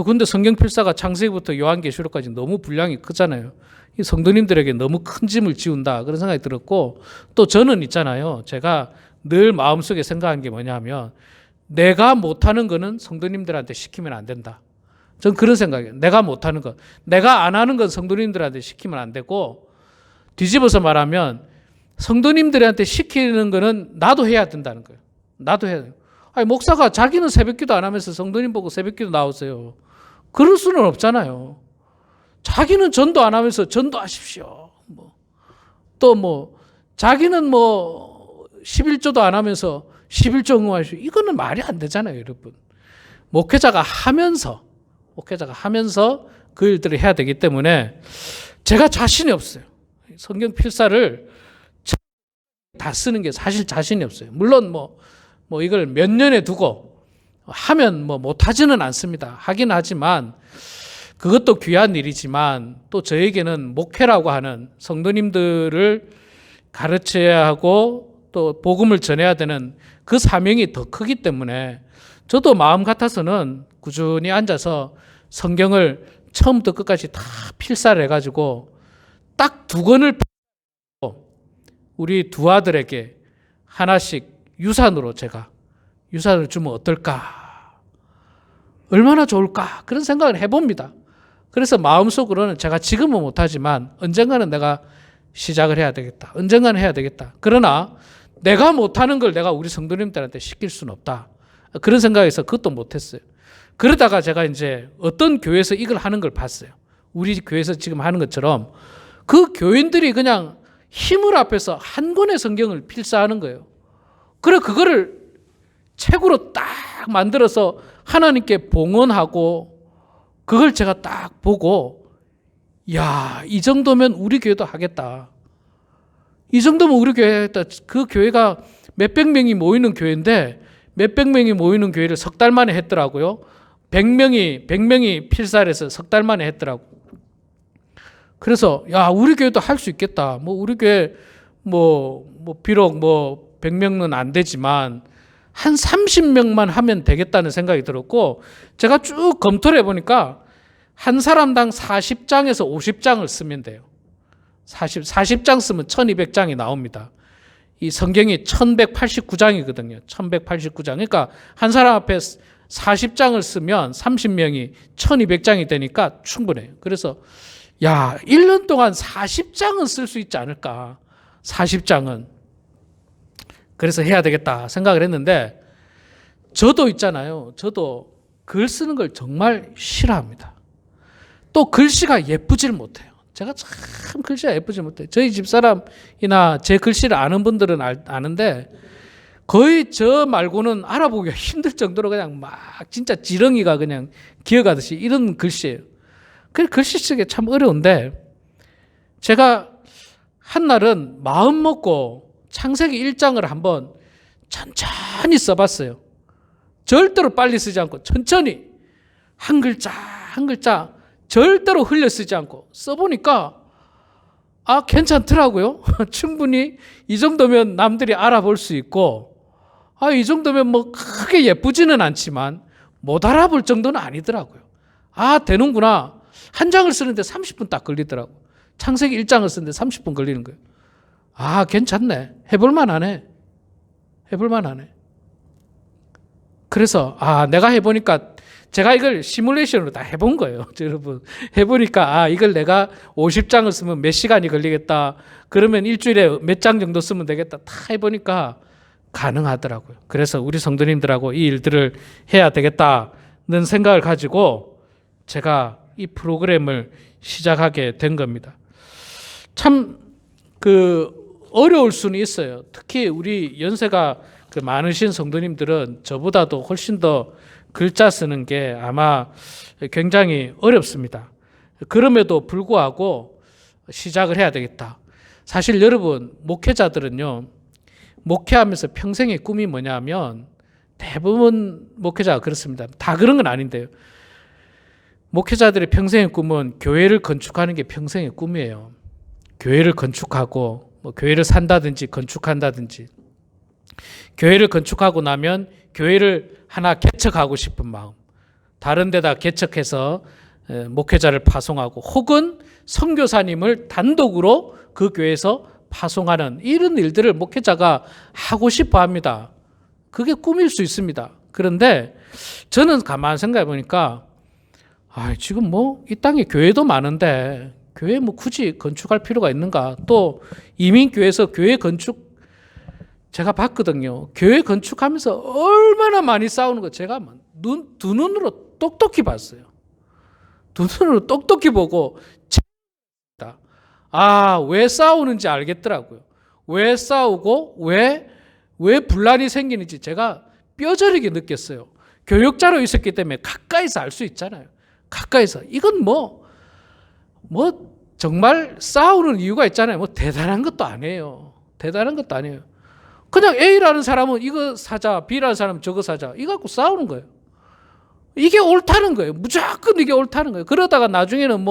근데 성경 필사가 창세기부터 요한계시록까지 너무 분량이 크잖아요. 이 성도님들에게 너무 큰 짐을 지운다, 그런 생각이 들었고, 또 저는 있잖아요. 제가 늘 마음속에 생각한 게 뭐냐면, 내가 못하는 거는 성도님들한테 시키면 안 된다. 전 그런 생각이에요. 내가 못하는 것, 내가 안 하는 건 성도님들한테 시키면 안 되고, 뒤집어서 말하면 성도님들한테 시키는 거는 나도 해야 된다는 거예요. 나도 해야 돼요. 아니, 목사가 자기는 새벽기도 안 하면서 성도님 보고 새벽기도 나오세요. 그럴 수는 없잖아요. 자기는 전도 안 하면서 전도하십시오. 자기는 11조도 안 하면서 11조 응원하십시오. 이거는 말이 안 되잖아요, 여러분. 목회자가 하면서 그 일들을 해야 되기 때문에 제가 자신이 없어요. 성경 필사를 다 쓰는 게 사실 자신이 없어요. 물론 이걸 몇 년에 두고 하면 못하지는 않습니다. 하긴 하지만 그것도 귀한 일이지만, 또 저에게는 목회라고 하는 성도님들을 가르쳐야 하고 또 복음을 전해야 되는 그 사명이 더 크기 때문에, 저도 마음 같아서는 꾸준히 앉아서 성경을 처음부터 끝까지 다 필사를 해가지고 딱 2권을 우리 두 아들에게 하나씩 유산으로 유산을 주면 어떨까? 얼마나 좋을까? 그런 생각을 해봅니다. 그래서 마음속으로는 제가 지금은 못하지만 언젠가는 내가 시작을 해야 되겠다. 언젠가는 해야 되겠다. 그러나 내가 못하는 걸 내가 우리 성도님들한테 시킬 수는 없다. 그런 생각에서 그것도 못했어요. 그러다가 제가 이제 어떤 교회에서 이걸 하는 걸 봤어요. 우리 교회에서 지금 하는 것처럼 그 교인들이 그냥 힘을 합해서 한 권의 성경을 필사하는 거예요. 그래, 그거를 책으로 딱 만들어서 하나님께 봉헌하고, 그걸 제가 딱 보고, 야, 이 정도면 우리 교회도 하겠다. 이 정도면 우리 교회 하겠다. 그 교회가 몇백 명이 모이는 교회인데, 몇백 명이 모이는 교회를 석 달 만에 했더라고요. 100명이 필사를 해서 석 달 만에 했더라고. 그래서 야, 우리 교회도 할 수 있겠다. 우리 교회 비록 100명은 안 되지만 한 30명만 하면 되겠다는 생각이 들었고, 제가 쭉 검토를 해보니까 한 사람당 40장에서 50장을 쓰면 돼요. 40장 쓰면 1200장이 나옵니다. 이 성경이 1189장이거든요. 1189장. 그러니까 한 사람 앞에 40장을 쓰면 30명이 1200장이 되니까 충분해요. 그래서 야, 1년 동안 40장은 쓸 수 있지 않을까. 40장은. 그래서 해야 되겠다 생각을 했는데, 저도 있잖아요. 저도 글 쓰는 걸 정말 싫어합니다. 또 글씨가 예쁘질 못해요. 제가 참 글씨가 예쁘지 못해요. 저희 집사람이나 제 글씨를 아는 분들은 아는데, 거의 저 말고는 알아보기가 힘들 정도로 그냥 막 진짜 지렁이가 그냥 기어가듯이 이런 글씨예요. 그 글씨 쓰기 참 어려운데, 제가 한날은 마음 먹고 창세기 1장을 한번 천천히 써봤어요. 절대로 빨리 쓰지 않고 천천히 한 글자 한 글자 절대로 흘려 쓰지 않고 써보니까 괜찮더라고요. 충분히 이 정도면 남들이 알아볼 수 있고, 이 정도면 크게 예쁘지는 않지만 못 알아볼 정도는 아니더라고요. 되는구나. 한 장을 쓰는데 30분 딱 걸리더라고. 창세기 1장을 쓰는데 30분 걸리는 거예요. 아, 괜찮네. 해볼만하네. 해볼만하네. 그래서 내가 해보니까 제가 이걸 시뮬레이션으로 다 해본 거예요. 여러분 해보니까 이걸 내가 50장을 쓰면 몇 시간이 걸리겠다. 그러면 일주일에 몇 장 정도 쓰면 되겠다. 다 해보니까 가능하더라고요. 그래서 우리 성도님들하고 이 일들을 해야 되겠다는 생각을 가지고 제가 이 프로그램을 시작하게 된 겁니다. 참 어려울 수는 있어요. 특히 우리 연세가 많으신 성도님들은 저보다도 훨씬 더 글자 쓰는 게 아마 굉장히 어렵습니다. 그럼에도 불구하고 시작을 해야 되겠다. 사실 여러분, 목회자들은요, 목회하면서 평생의 꿈이 뭐냐면, 대부분 목회자가 그렇습니다. 다 그런 건 아닌데요. 목회자들의 평생의 꿈은 교회를 건축하는 게 평생의 꿈이에요. 교회를 건축하고, 교회를 산다든지 건축한다든지, 교회를 건축하고 나면 교회를 하나 개척하고 싶은 마음, 다른 데다 개척해서 목회자를 파송하고, 혹은 선교사님을 단독으로 그 교회에서 파송하는 이런 일들을 목회자가 하고 싶어 합니다. 그게 꿈일 수 있습니다. 그런데 저는 가만 생각해 보니까 지금 이 땅에 교회도 많은데 교회 굳이 건축할 필요가 있는가? 또 이민교회에서 교회 건축 제가 봤거든요. 교회 건축하면서 얼마나 많이 싸우는 거 제가 두 눈으로 똑똑히 봤어요. 두 눈으로 똑똑히 보고 왜 싸우는지 알겠더라고요. 왜 싸우고 왜 분란이 생기는지 제가 뼈저리게 느꼈어요. 교육자로 있었기 때문에 가까이서 알 수 있잖아요. 가까이서. 이건 정말 싸우는 이유가 있잖아요. 대단한 것도 아니에요. 대단한 것도 아니에요. 그냥 A라는 사람은 이거 사자, B라는 사람은 저거 사자. 이거 갖고 싸우는 거예요. 이게 옳다는 거예요. 무조건 이게 옳다는 거예요. 그러다가 나중에는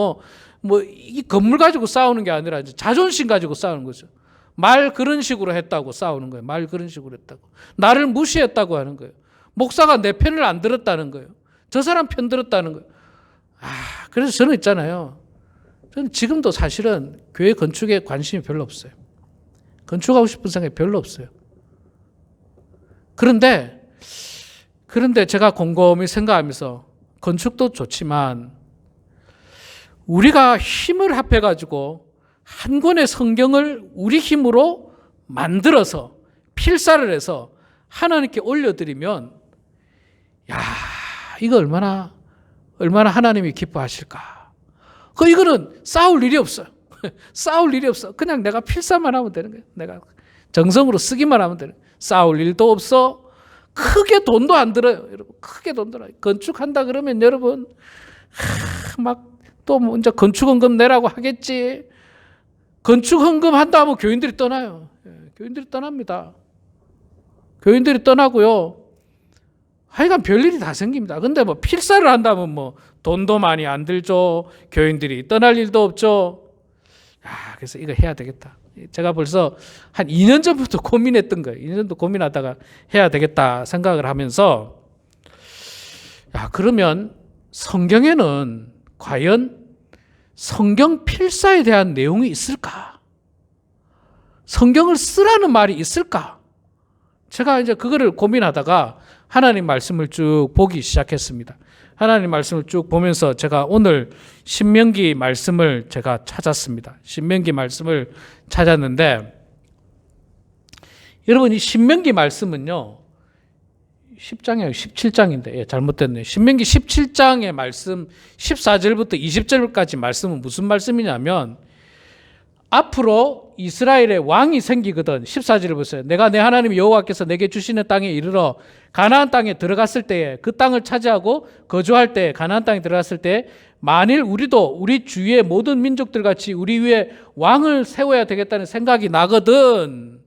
이 건물 가지고 싸우는 게 아니라 이제 자존심 가지고 싸우는 거죠. 말 그런 식으로 했다고 싸우는 거예요. 말 그런 식으로 했다고. 나를 무시했다고 하는 거예요. 목사가 내 편을 안 들었다는 거예요. 저 사람 편 들었다는 거예요. 그래서 저는 있잖아요. 저는 지금도 사실은 교회 건축에 관심이 별로 없어요. 건축하고 싶은 생각이 별로 없어요. 그런데 제가 곰곰이 생각하면서 건축도 좋지만 우리가 힘을 합해가지고 한 권의 성경을 우리 힘으로 만들어서 필사를 해서 하나님께 올려드리면 이거 얼마나 하나님이 기뻐하실까. 이거는 싸울 일이 없어요. 싸울 일이 없어. 그냥 내가 필사만 하면 되는 거예요. 내가 정성으로 쓰기만 하면 되는 거예요. 싸울 일도 없어. 크게 돈도 안 들어요. 여러분, 크게 돈 들어요. 건축한다 그러면 여러분 또 이제 건축헌금 내라고 하겠지. 건축헌금 한다 하면 교인들이 떠나요. 교인들이 떠납니다. 교인들이 떠나고요. 하여간 별일이 다 생깁니다. 근데 필사를 한다면 돈도 많이 안 들죠. 교인들이 떠날 일도 없죠. 그래서 이거 해야 되겠다. 제가 벌써 한 2년 전부터 고민했던 거예요. 2년 전도 고민하다가 해야 되겠다 생각을 하면서 그러면 성경에는 과연 성경 필사에 대한 내용이 있을까? 성경을 쓰라는 말이 있을까? 제가 이제 그거를 고민하다가 하나님 말씀을 쭉 보기 시작했습니다. 하나님 말씀을 쭉 보면서 제가 오늘 신명기 말씀을 제가 찾았습니다. 신명기 말씀을 찾았는데 여러분 이 신명기 말씀은요 10장이 아니고 17장인데 잘못됐네요. 신명기 17장의 말씀 14절부터 20절까지 말씀은 무슨 말씀이냐면 앞으로 이스라엘의 왕이 생기거든. 14절을 보세요. 내가 내 하나님 여호와께서 내게 주시는 땅에 이르러 가나안 땅에 들어갔을 때에 그 땅을 차지하고 거주할 때 가나안 땅에 들어갔을 때 만일 우리도 우리 주위의 모든 민족들 같이 우리 위에 왕을 세워야 되겠다는 생각이 나거든.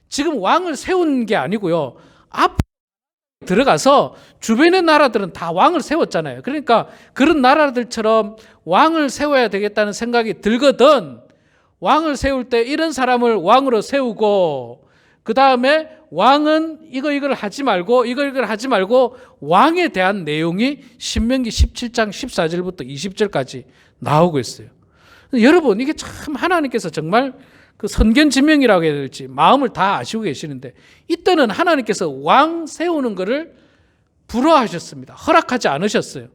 지금 왕을 세운 게 아니고요. 앞 들어가서 주변의 나라들은 다 왕을 세웠잖아요. 그러니까 그런 나라들처럼 왕을 세워야 되겠다는 생각이 들거든. 왕을 세울 때 이런 사람을 왕으로 세우고 그 다음에 왕은 이걸 하지 말고 이걸 하지 말고 왕에 대한 내용이 신명기 17장 14절부터 20절까지 나오고 있어요. 여러분 이게 참 하나님께서 정말 그 선견지명이라고 해야 될지 마음을 다 아시고 계시는데 이때는 하나님께서 왕 세우는 것을 불허하셨습니다. 허락하지 않으셨어요.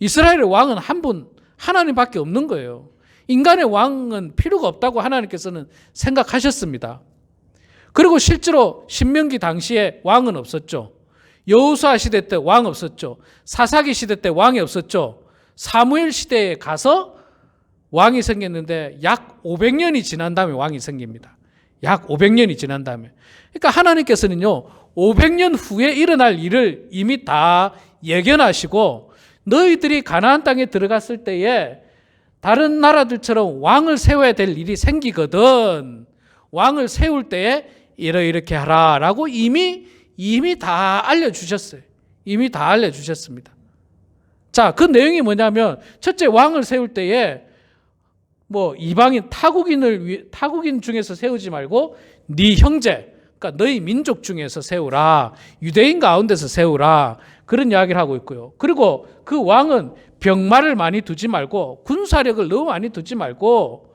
이스라엘의 왕은 한 분 하나님밖에 없는 거예요. 인간의 왕은 필요가 없다고 하나님께서는 생각하셨습니다. 그리고 실제로 신명기 당시에 왕은 없었죠. 여호수아 시대 때 왕 없었죠. 사사기 시대 때 왕이 없었죠. 사무엘 시대에 가서 왕이 생겼는데 약 500년이 지난 다음에 왕이 생깁니다. 약 500년이 지난 다음에. 그러니까 하나님께서는요, 500년 후에 일어날 일을 이미 다 예견하시고 너희들이 가나안 땅에 들어갔을 때에 다른 나라들처럼 왕을 세워야 될 일이 생기거든. 왕을 세울 때에 이렇게 하라라고 이미 다 알려주셨어요. 이미 다 알려주셨습니다. 자, 그 내용이 뭐냐면 첫째 왕을 세울 때에 뭐 이방인 타국인 중에서 세우지 말고 네 형제, 그러니까 너희 민족 중에서 세우라. 유대인 가운데서 세우라. 그런 이야기를 하고 있고요. 그리고 그 왕은 병마를 많이 두지 말고 군사력을 너무 많이 두지 말고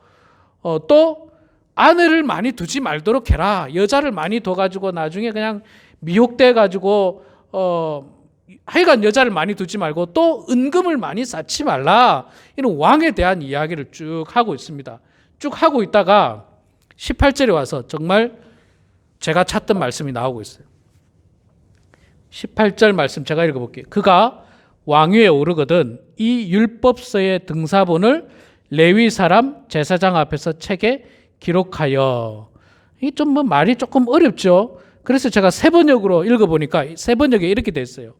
또 아내를 많이 두지 말도록 해라. 여자를 많이 둬가지고 나중에 그냥 미혹돼가지고 하여간 여자를 많이 두지 말고 또 은금을 많이 쌓지 말라. 이런 왕에 대한 이야기를 쭉 하고 있습니다. 쭉 하고 있다가 18절에 와서 정말 제가 찾던 말씀이 나오고 있어요. 18절 말씀 제가 읽어볼게요. 그가 왕위에 오르거든 이 율법서의 등사본을 레위 사람 제사장 앞에서 책에 기록하여. 이게 좀 뭐 말이 조금 어렵죠. 그래서 제가 세번역으로 읽어보니까 세번역에 이렇게 돼 있어요.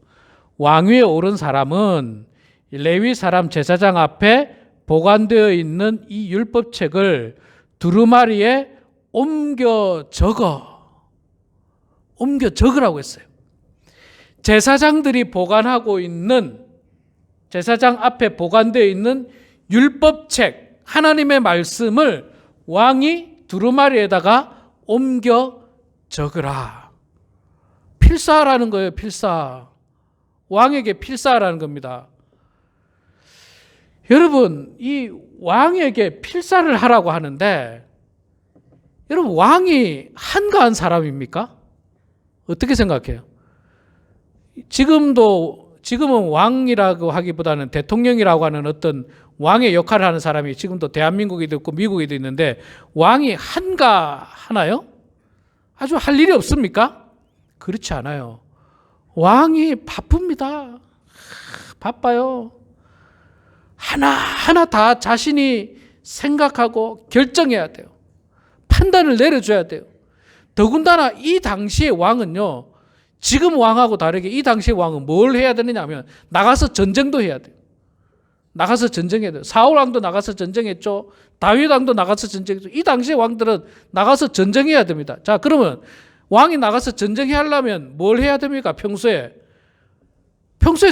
왕위에 오른 사람은 레위 사람 제사장 앞에 보관되어 있는 이 율법책을 두루마리에 옮겨 적으라고 했어요. 제사장들이 보관하고 있는, 제사장 앞에 보관되어 있는 율법책, 하나님의 말씀을 왕이 두루마리에다가 옮겨 적으라. 필사하라는 거예요. 필사. 왕에게 필사하라는 겁니다. 여러분, 이 왕에게 필사를 하라고 하는데 여러분, 왕이 한가한 사람입니까? 어떻게 생각해요? 지금은 왕이라고 하기보다는 대통령이라고 하는 어떤 왕의 역할을 하는 사람이 지금도 대한민국에도 있고 미국에도 있는데 왕이 한가하나요? 아주 할 일이 없습니까? 그렇지 않아요. 왕이 바쁩니다. 바빠요. 하나하나 다 자신이 생각하고 결정해야 돼요. 판단을 내려줘야 돼요. 더군다나 이 당시의 왕은요, 지금 왕하고 다르게 이 당시의 왕은 뭘 해야 되느냐 하면 나가서 전쟁도 해야 돼요. 나가서 전쟁해야 돼요. 사울 왕도 나가서 전쟁했죠. 다윗 왕도 나가서 전쟁했죠. 이 당시의 왕들은 나가서 전쟁해야 됩니다. 자, 그러면 왕이 나가서 전쟁해야 하려면 뭘 해야 됩니까? 평소에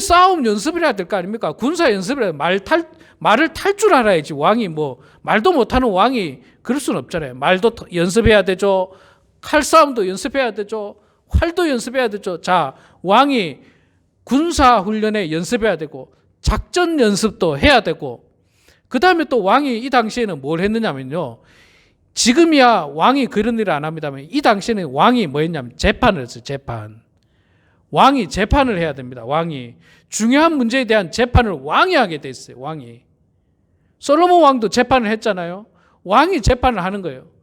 싸움 연습을 해야 될 거 아닙니까? 군사 연습을 해야 말을 탈 줄 알아야지. 왕이 뭐 말도 못하는 왕이 그럴 수는 없잖아요. 말도 연습해야 되죠. 칼싸움도 연습해야 되죠. 활도 연습해야 되죠. 자, 왕이 군사 훈련에 연습해야 되고 작전 연습도 해야 되고 그 다음에 또 왕이 이 당시에는 뭘 했느냐면요. 지금이야 왕이 그런 일을 안 합니다만 이 당시에는 왕이 뭐 했냐면 재판을 했어요. 재판. 왕이 재판을 해야 됩니다. 왕이. 중요한 문제에 대한 재판을 왕이 하게 돼 있어요. 왕이. 솔로몬 왕도 재판을 했잖아요. 왕이 재판을 하는 거예요.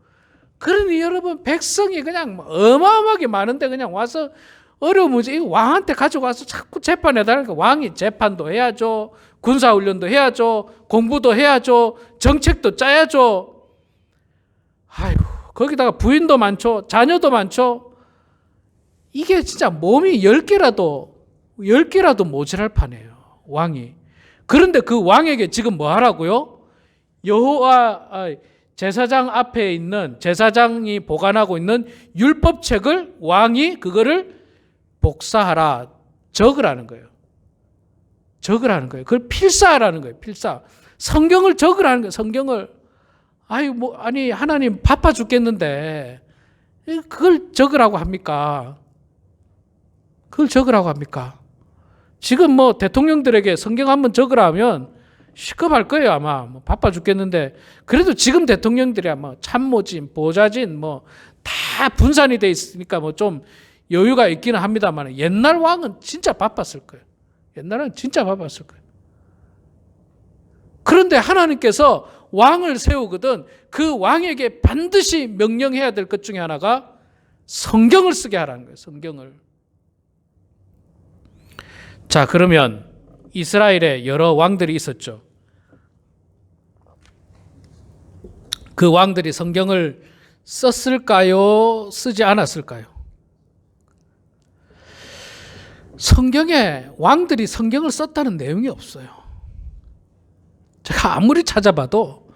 그러니 여러분 백성이 그냥 어마어마하게 많은데 그냥 와서 어려운 문제 왕한테 가져가서 자꾸 재판해달라니까 왕이 재판도 해야죠. 군사훈련도 해야죠. 공부도 해야죠. 정책도 짜야죠. 아이고 거기다가 부인도 많죠. 자녀도 많죠. 이게 진짜 몸이 10개라도 모자랄 판이에요. 왕이. 그런데 그 왕에게 지금 뭐 하라고요? 제사장 앞에 있는 제사장이 보관하고 있는 율법책을 왕이 그거를 복사하라, 적으라는 거예요. 적으라는 거예요. 그걸 필사하라는 거예요. 필사. 성경을 적으라는 거예요. 성경을. 아니 하나님 바빠 죽겠는데 그걸 적으라고 합니까? 그걸 적으라고 합니까? 지금 뭐 대통령들에게 성경 한번 적으라 하면 시급할 거예요, 아마. 뭐 바빠 죽겠는데. 그래도 지금 대통령들이야 뭐 참모진, 보좌진 뭐 다 분산이 돼 있으니까 뭐 좀 여유가 있기는 합니다만 옛날 왕은 진짜 바빴을 거예요. 옛날은 진짜 바빴을 거예요. 그런데 하나님께서 왕을 세우거든 그 왕에게 반드시 명령해야 될 것 중에 하나가 성경을 쓰게 하라는 거예요. 성경을. 자, 그러면 이스라엘에 여러 왕들이 있었죠. 그 왕들이 성경을 썼을까요? 쓰지 않았을까요? 성경에 왕들이 성경을 썼다는 내용이 없어요. 제가 아무리 찾아봐도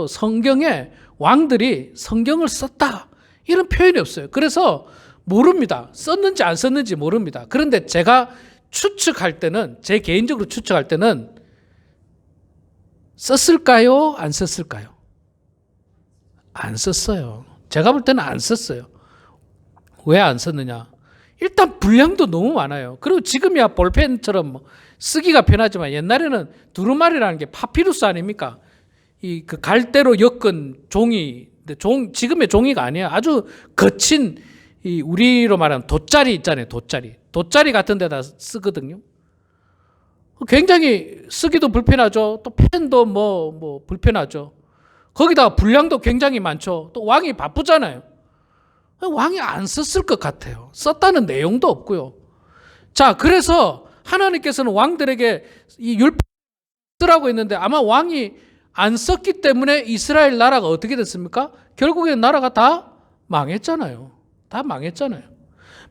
성경에 왕들이 성경을 썼다 이런 표현이 없어요. 그래서 모릅니다. 썼는지 안 썼는지 모릅니다. 그런데 제가 추측할 때는 제 개인적으로 추측할 때는 썼을까요? 안 썼을까요? 안 썼어요. 제가 볼 때는 안 썼어요. 왜 안 썼느냐? 일단 분량도 너무 많아요. 그리고 지금이야 볼펜처럼 뭐 쓰기가 편하지만 옛날에는 두루마리라는 게 파피루스 아닙니까? 이 그 갈대로 엮은 종이, 지금의 종이가 아니에요. 아주 거친 이 우리로 말하면 돗자리 있잖아요. 돗자리 같은 데다 쓰거든요. 굉장히 쓰기도 불편하죠. 또 펜도 뭐 불편하죠. 거기다가 분량도 굉장히 많죠. 또 왕이 바쁘잖아요. 왕이 안 썼을 것 같아요. 썼다는 내용도 없고요. 자, 그래서 하나님께서는 왕들에게 이 율법 쓰라고 했는데 아마 왕이 안 썼기 때문에 이스라엘 나라가 어떻게 됐습니까? 결국엔 나라가 다 망했잖아요. 다 망했잖아요.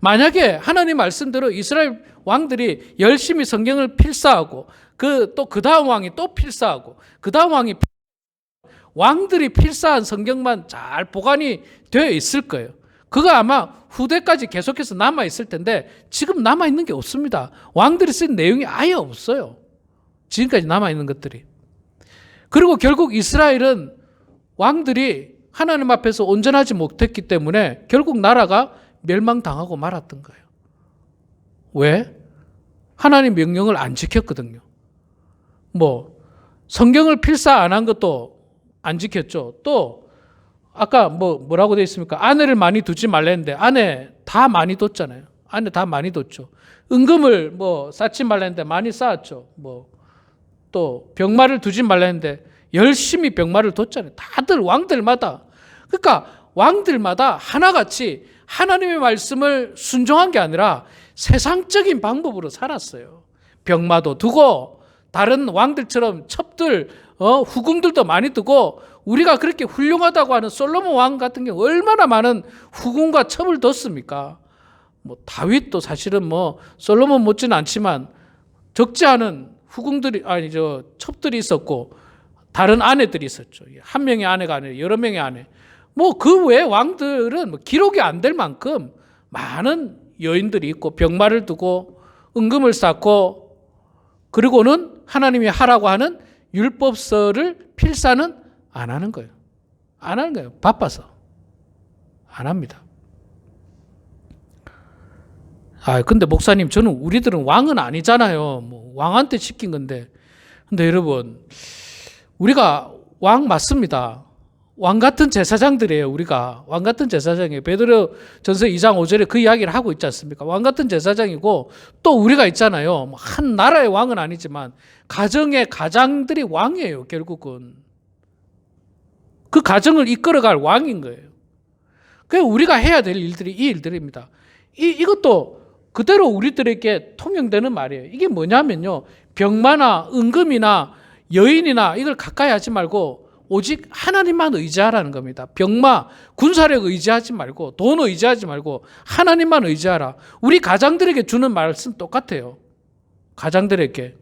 만약에 하나님 말씀대로 이스라엘 왕들이 열심히 성경을 필사하고 그 다음 왕이 또 필사하고 그 다음 왕들이 필사한 성경만 잘 보관이 되어 있을 거예요. 그거 아마 후대까지 계속해서 남아있을 텐데 지금 남아있는 게 없습니다. 왕들이 쓴 내용이 아예 없어요. 지금까지 남아있는 것들이. 그리고 결국 이스라엘은 왕들이 하나님 앞에서 온전하지 못했기 때문에 결국 나라가 멸망당하고 말았던 거예요. 왜? 하나님 명령을 안 지켰거든요. 뭐 성경을 필사 안 한 것도 안 지켰죠. 또 아까 뭐라고 되어 있습니까? 아내를 많이 두지 말랬는데 아내 다 많이 뒀잖아요. 아내 다 많이 뒀죠. 은금을 쌓지 말랬는데 많이 쌓았죠. 또 병마를 두지 말랬는데 열심히 병마를 뒀잖아요. 다들 왕들마다. 그러니까 왕들마다 하나같이 하나님의 말씀을 순종한 게 아니라 세상적인 방법으로 살았어요. 병마도 두고 다른 왕들처럼 첩들 후궁들도 많이 두고 우리가 그렇게 훌륭하다고 하는 솔로몬 왕 같은 경우 얼마나 많은 후궁과 첩을 뒀습니까? 다윗도 사실은 솔로몬 못지는 않지만 적지 않은 첩들이 있었고 다른 아내들이 있었죠. 한 명의 아내가 아니라 여러 명의 아내. 그 외 왕들은 기록이 안 될 만큼 많은 여인들이 있고 병마를 두고 은금을 쌓고 그리고는 하나님이 하라고 하는 율법서를 필사는 안 하는 거예요. 안 하는 거예요. 바빠서. 안 합니다. 근데 목사님, 저는 우리들은 왕은 아니잖아요. 왕한테 시킨 건데. 근데 여러분, 우리가 왕 맞습니다. 왕 같은 제사장들이에요, 우리가. 왕 같은 제사장이에요. 베드로 전서 2장 5절에 그 이야기를 하고 있지 않습니까? 왕 같은 제사장이고 또 우리가 있잖아요. 한 나라의 왕은 아니지만 가정의 가장들이 왕이에요, 결국은. 그 가정을 이끌어갈 왕인 거예요. 그래서 우리가 해야 될 일들이 이 일들입니다. 이것도 그대로 우리들에게 통용되는 말이에요. 이게 뭐냐면요. 병마나 은금이나 여인이나 이걸 가까이 하지 말고 오직 하나님만 의지하라는 겁니다. 병마, 군사력 의지하지 말고 돈 의지하지 말고 하나님만 의지하라. 우리 가장들에게 주는 말씀 똑같아요. 가장들에게.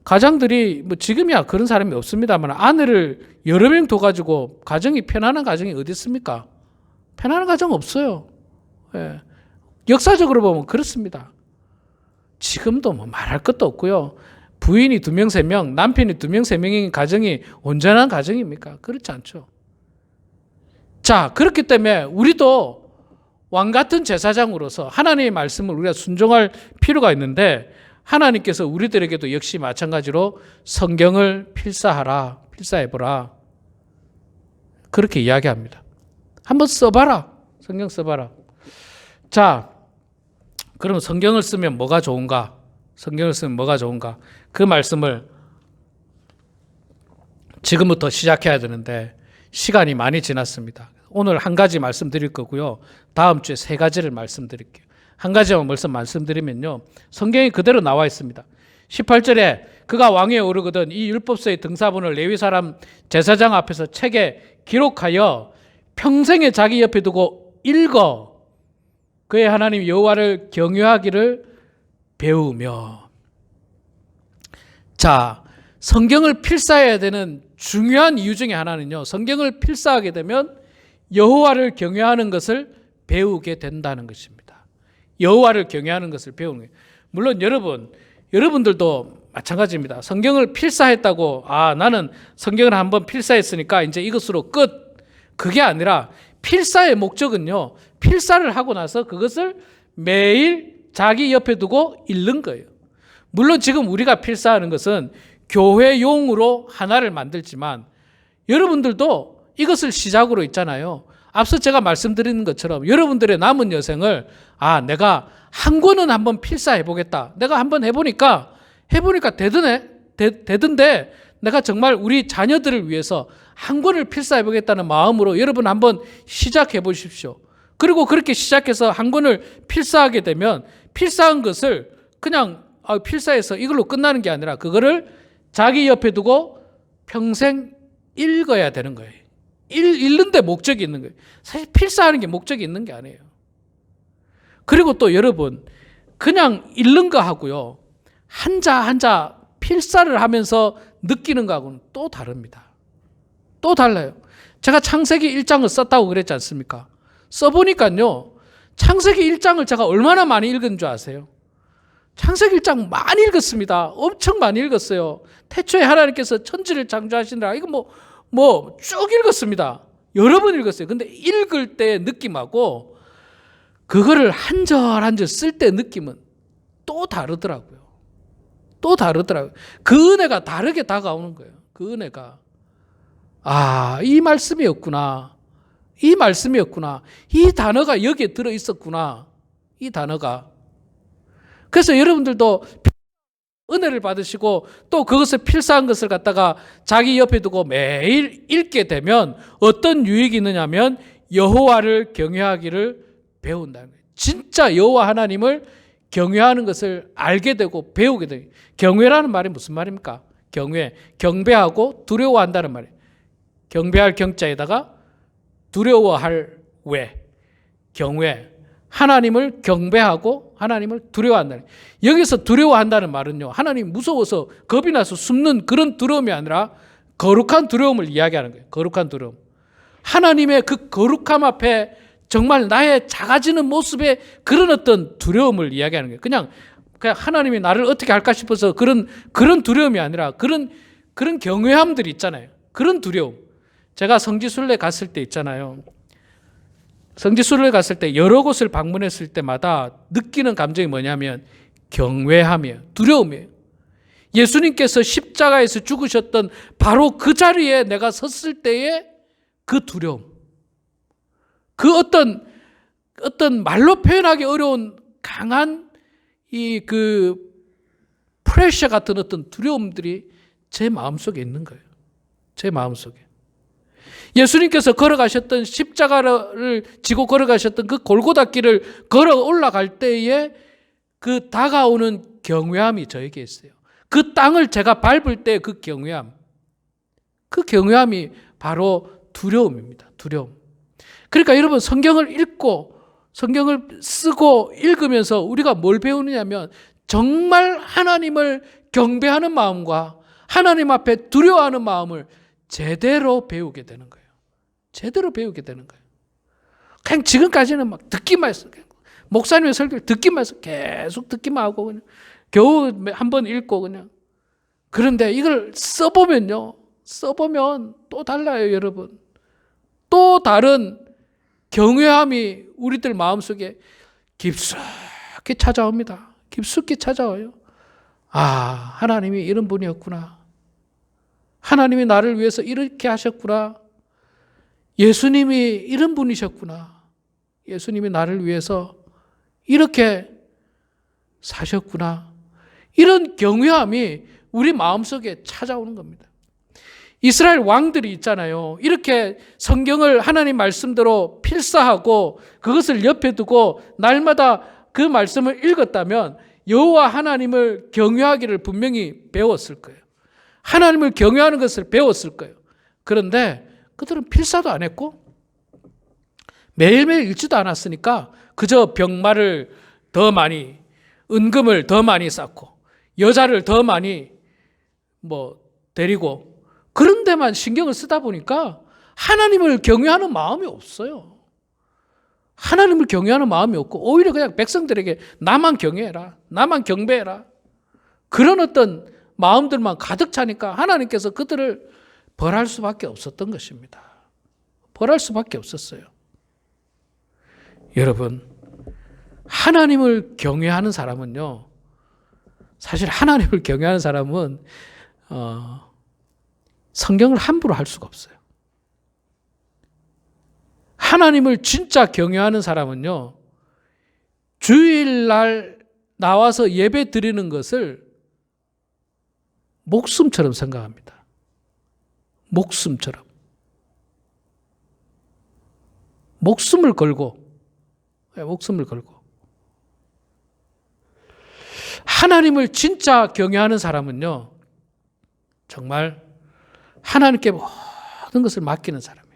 가장들이 지금이야 그런 사람이 없습니다만 아내를 여러 명 둬가지고 가정이 편안한 가정이 어디 있습니까? 편안한 가정 없어요. 예. 역사적으로 보면 그렇습니다. 지금도 말할 것도 없고요. 부인이 2명, 3명, 남편이 2명, 3명인 가정이 온전한 가정입니까? 그렇지 않죠. 자, 그렇기 때문에 우리도 왕 같은 제사장으로서 하나님의 말씀을 우리가 순종할 필요가 있는데 하나님께서 우리들에게도 역시 마찬가지로 성경을 필사하라, 필사해보라. 그렇게 이야기합니다. 한번 써봐라. 성경 써봐라. 자, 그럼 성경을 쓰면 뭐가 좋은가? 성경을 쓰면 뭐가 좋은가? 그 말씀을 지금부터 시작해야 되는데 시간이 많이 지났습니다. 오늘 한 가지 말씀드릴 거고요. 다음 주에 세 가지를 말씀드릴게요. 한 가지만 말씀드리면요. 성경이 그대로 나와 있습니다. 18절에 그가 왕위에 오르거든 이 율법서의 등사본을 레위 사람 제사장 앞에서 책에 기록하여 평생에 자기 옆에 두고 읽어 그의 하나님 여호와를 경외하기를 배우며. 자, 성경을 필사해야 되는 중요한 이유 중에 하나는요. 성경을 필사하게 되면 여호와를 경외하는 것을 배우게 된다는 것입니다. 여호와를 경외하는 것을 배우는 거예요. 물론 여러분들도 마찬가지입니다. 성경을 필사했다고 나는 성경을 한번 필사했으니까 이제 이것으로 끝. 그게 아니라 필사의 목적은요. 필사를 하고 나서 그것을 매일 자기 옆에 두고 읽는 거예요. 물론 지금 우리가 필사하는 것은 교회용으로 하나를 만들지만 여러분들도 이것을 시작으로 있잖아요. 앞서 제가 말씀드리는 것처럼 여러분들의 남은 여생을 내가 한 권은 한번 필사해보겠다. 내가 한번 해보니까 되던데 내가 정말 우리 자녀들을 위해서 한 권을 필사해보겠다는 마음으로 여러분 한번 시작해 보십시오. 그리고 그렇게 시작해서 한 권을 필사하게 되면 필사한 것을 그냥 필사해서 이걸로 끝나는 게 아니라 그거를 자기 옆에 두고 평생 읽어야 되는 거예요. 읽는 데 목적이 있는 거예요. 사실 필사하는 게 목적이 있는 게 아니에요. 그리고 또 여러분 그냥 읽는 거 하고요. 한자 필사를 하면서 느끼는 거하고는 또 다릅니다. 또 달라요. 제가 창세기 1장을 썼다고 그랬지 않습니까? 써보니까요. 창세기 1장을 제가 얼마나 많이 읽은 줄 아세요? 창세기 1장 많이 읽었습니다. 엄청 많이 읽었어요. 태초에 하나님께서 천지를 창조하시느라 이거 뭐 쭉 읽었습니다. 여러 번 읽었어요. 근데 읽을 때의 느낌하고 그거를 한 절 한 절 쓸 때 느낌은 또 다르더라고요. 또 다르더라고요. 그 은혜가 다르게 다가오는 거예요. 그 은혜가 이 말씀이었구나. 이 말씀이었구나. 이 단어가 여기에 들어있었구나. 이 단어가. 그래서 여러분들도 은혜를 받으시고 또 그것을 필사한 것을 갖다가 자기 옆에 두고 매일 읽게 되면 어떤 유익이 있느냐면 여호와를 경외하기를 배운다는 거예요. 진짜 여호와 하나님을 경외하는 것을 알게 되고 배우게 돼요. 경외라는 말이 무슨 말입니까? 경배하고 두려워한다는 말이에요. 경배할 경자에다가 두려워할 왜, 경외. 하나님을 경배하고 하나님을 두려워한다는 거예요. 여기서 두려워한다는 말은요. 하나님 무서워서 겁이 나서 숨는 그런 두려움이 아니라 거룩한 두려움을 이야기하는 거예요. 거룩한 두려움. 하나님의 그 거룩함 앞에 정말 나의 작아지는 모습에 그런 어떤 두려움을 이야기하는 거예요. 그냥 하나님이 나를 어떻게 할까 싶어서 그런 두려움이 아니라 그런 경외함들이 있잖아요. 그런 두려움. 제가 성지순례 갔을 때 있잖아요. 성지순례 갔을 때 여러 곳을 방문했을 때마다 느끼는 감정이 뭐냐면 경외함이에요. 두려움이에요. 예수님께서 십자가에서 죽으셨던 바로 그 자리에 내가 섰을 때의 그 두려움. 그 어떤 말로 표현하기 어려운 강한 프레셔 같은 어떤 두려움들이 제 마음속에 있는 거예요. 제 마음속에. 예수님께서 걸어가셨던 십자가를 지고 걸어가셨던 그 골고다 길을 걸어 올라갈 때에 그 다가오는 경외함이 저에게 있어요. 그 땅을 제가 밟을 때 그 경외함. 그 경외함이 바로 두려움입니다. 두려움. 그러니까 여러분 성경을 읽고 성경을 쓰고 읽으면서 우리가 뭘 배우느냐면 정말 하나님을 경배하는 마음과 하나님 앞에 두려워하는 마음을 제대로 배우게 되는 거예요. 제대로 배우게 되는 거예요. 그냥 지금까지는 막 듣기만 했어. 목사님의 설교를 듣기만 해서 계속 듣기만 하고 그냥 겨우 한번 읽고 그냥. 그런데 이걸 써보면 또 달라요, 여러분. 또 다른 경외함이 우리들 마음속에 깊숙이 찾아옵니다. 깊숙이 찾아와요. 아, 하나님이 이런 분이었구나. 하나님이 나를 위해서 이렇게 하셨구나. 예수님이 이런 분이셨구나. 예수님이 나를 위해서 이렇게 사셨구나. 이런 경외함이 우리 마음속에 찾아오는 겁니다. 이스라엘 왕들이 있잖아요. 이렇게 성경을 하나님 말씀대로 필사하고 그것을 옆에 두고 날마다 그 말씀을 읽었다면 여호와 하나님을 경외하기를 분명히 배웠을 거예요. 하나님을 경외하는 것을 배웠을 거예요. 그런데 그들은 필사도 안 했고 매일매일 읽지도 않았으니까 그저 병마를 더 많이, 은금을 더 많이 쌓고 여자를 더 많이 데리고 그런 데만 신경을 쓰다 보니까 하나님을 경외하는 마음이 없어요. 하나님을 경외하는 마음이 없고 오히려 그냥 백성들에게 나만 경외해라, 나만 경배해라, 그런 어떤 마음들만 가득 차니까 하나님께서 그들을 벌할 수밖에 없었던 것입니다. 벌할 수밖에 없었어요. 여러분, 하나님을 경외하는 사람은요, 사실 하나님을 경외하는 사람은 성경을 함부로 할 수가 없어요. 하나님을 진짜 경외하는 사람은요, 주일날 나와서 예배 드리는 것을 목숨처럼 생각합니다. 목숨처럼. 목숨을 걸고. 하나님을 진짜 경외하는 사람은요, 정말 하나님께 모든 것을 맡기는 사람이에요.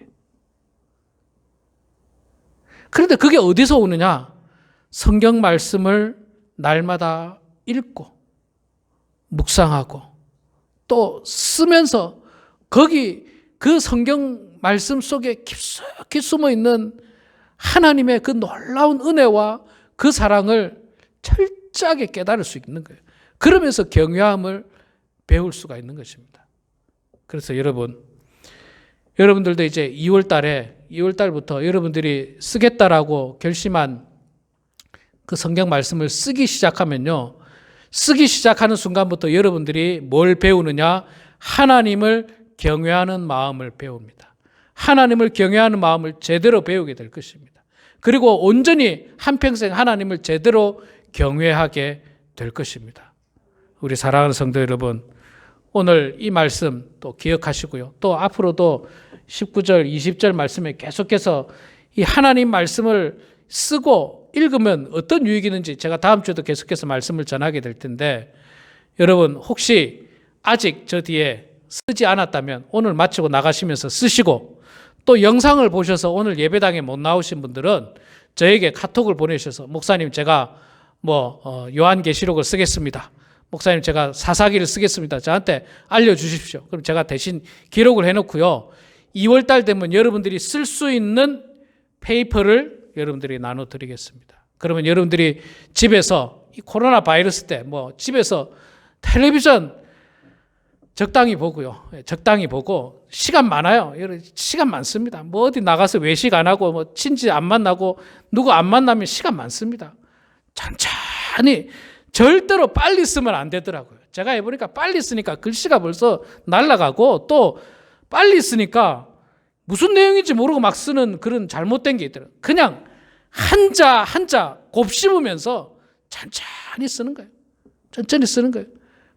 그런데 그게 어디서 오느냐? 성경 말씀을 날마다 읽고 묵상하고 또 쓰면서 거기 그 성경 말씀 속에 깊숙이 숨어 있는 하나님의 그 놀라운 은혜와 그 사랑을 철저하게 깨달을 수 있는 거예요. 그러면서 경외함을 배울 수가 있는 것입니다. 그래서 여러분들도 이제 2월 달부터 여러분들이 쓰겠다라고 결심한 그 성경 말씀을 쓰기 시작하면요, 쓰기 시작하는 순간부터 여러분들이 뭘 배우느냐? 하나님을 경외하는 마음을 배웁니다. 하나님을 경외하는 마음을 제대로 배우게 될 것입니다. 그리고 온전히 한평생 하나님을 제대로 경외하게 될 것입니다. 우리 사랑하는 성도 여러분, 오늘 이 말씀 또 기억하시고요. 또 앞으로도 19절, 20절 말씀에 계속해서 이 하나님 말씀을 쓰고 읽으면 어떤 유익이 있는지 제가 다음 주에도 계속해서 말씀을 전하게 될 텐데, 여러분 혹시 아직 저 뒤에 쓰지 않았다면 오늘 마치고 나가시면서 쓰시고, 또 영상을 보셔서 오늘 예배당에 못 나오신 분들은 저에게 카톡을 보내셔서 목사님 제가 요한계시록을 쓰겠습니다, 목사님 제가 사사기를 쓰겠습니다, 저한테 알려주십시오. 그럼 제가 대신 기록을 해놓고요, 2월달 되면 여러분들이 쓸 수 있는 페이퍼를 여러분들이 나눠드리겠습니다. 그러면 여러분들이 집에서 이 코로나 바이러스 때 집에서 텔레비전 적당히 보고요. 적당히 보고, 시간 많아요. 시간 많습니다. 어디 나가서 외식 안 하고, 친지 안 만나고, 누구 안 만나면 시간 많습니다. 천천히, 절대로 빨리 쓰면 안 되더라고요. 제가 해보니까 빨리 쓰니까 글씨가 벌써 날아가고, 또 빨리 쓰니까 무슨 내용인지 모르고 막 쓰는 그런 잘못된 게 있더라고요. 그냥 한자 한자 곱씹으면서 천천히 쓰는 거예요. 천천히 쓰는 거예요.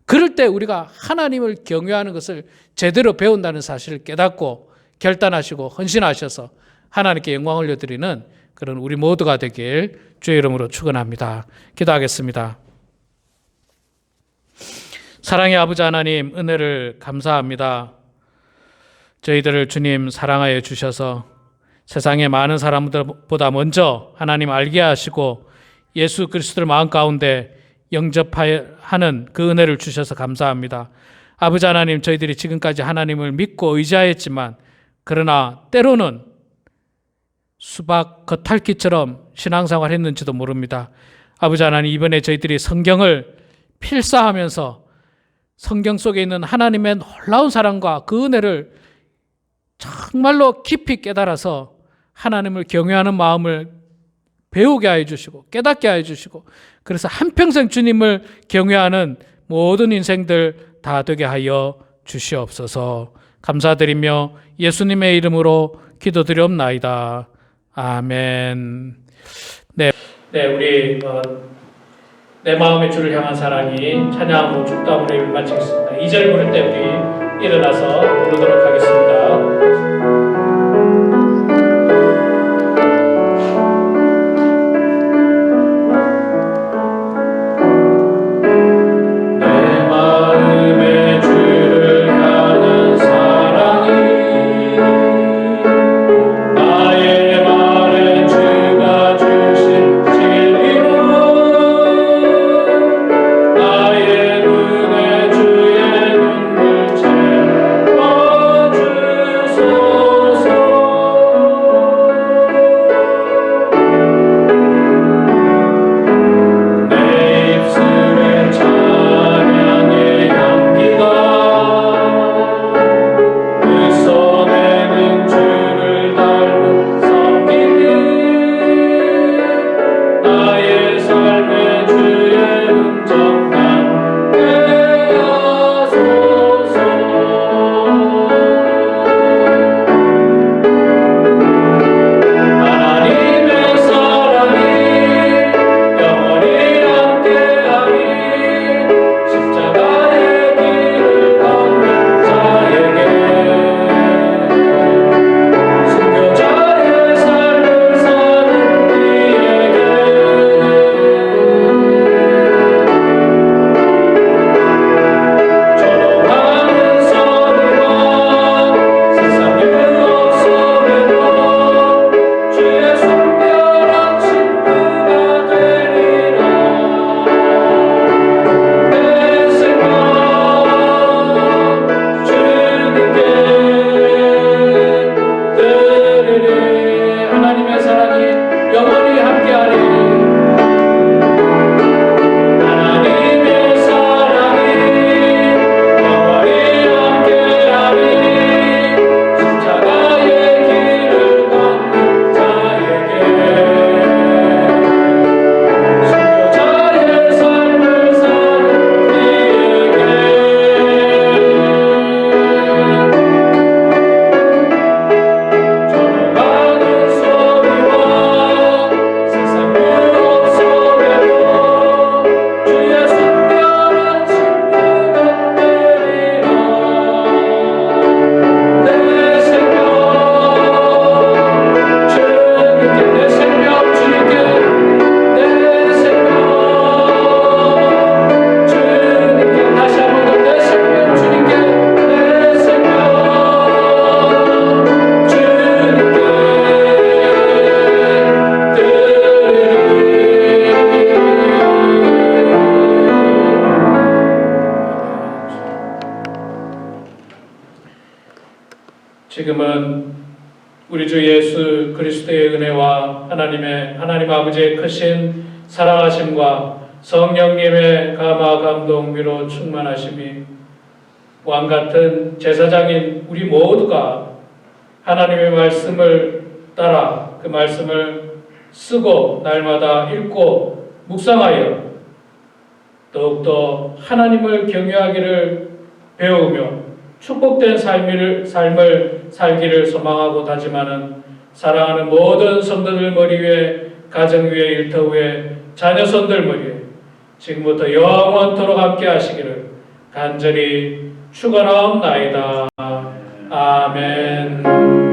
그럴 때 우리가 하나님을 경외하는 것을 제대로 배운다는 사실을 깨닫고 결단하시고 헌신하셔서 하나님께 영광을 올려드리는 그런 우리 모두가 되길 주의 이름으로 축원합니다. 기도하겠습니다. 사랑의 아버지 하나님, 은혜를 감사합니다. 저희들을 주님 사랑하여 주셔서 세상의 많은 사람들보다 먼저 하나님 알게 하시고 예수 그리스도를 마음 가운데 영접하는 그 은혜를 주셔서 감사합니다. 아버지 하나님, 저희들이 지금까지 하나님을 믿고 의지하였지만 그러나 때로는 수박 겉핥기처럼 신앙생활 했는지도 모릅니다. 아버지 하나님, 이번에 저희들이 성경을 필사하면서 성경 속에 있는 하나님의 놀라운 사랑과 그 은혜를 정말로 깊이 깨달아서 하나님을 경외하는 마음을 배우게 하여 주시고 깨닫게 하여 주시고 그래서 한평생 주님을 경외하는 모든 인생들 다 되게 하여 주시옵소서. 감사드리며 예수님의 이름으로 기도드리옵나이다. 아멘. 네, 우리 내 마음의 주를 향한 사랑이 찬양으로 축도함으로 예배 마치겠습니다. 2절 부를 때 우리 일어나서 부르도록 하겠습니다. 지금은 우리 주 예수 그리스도의 은혜와 하나님 아버지의 크신 사랑하심과 성령님의 감화 감동 위로 충만하심이 왕같은 제사장인 우리 모두가 하나님의 말씀을 따라 그 말씀을 쓰고 날마다 읽고 묵상하여 더욱더 하나님을 경외하기를 배우며 축복된 삶을 살기를 소망하고 다짐하는 사랑하는 모든 성도들 머리 위에, 가정 위에, 일터 위에, 자녀손들 머리 위에 지금부터 영원토록 함께 하시기를 간절히 축원하옵나이다. 아멘.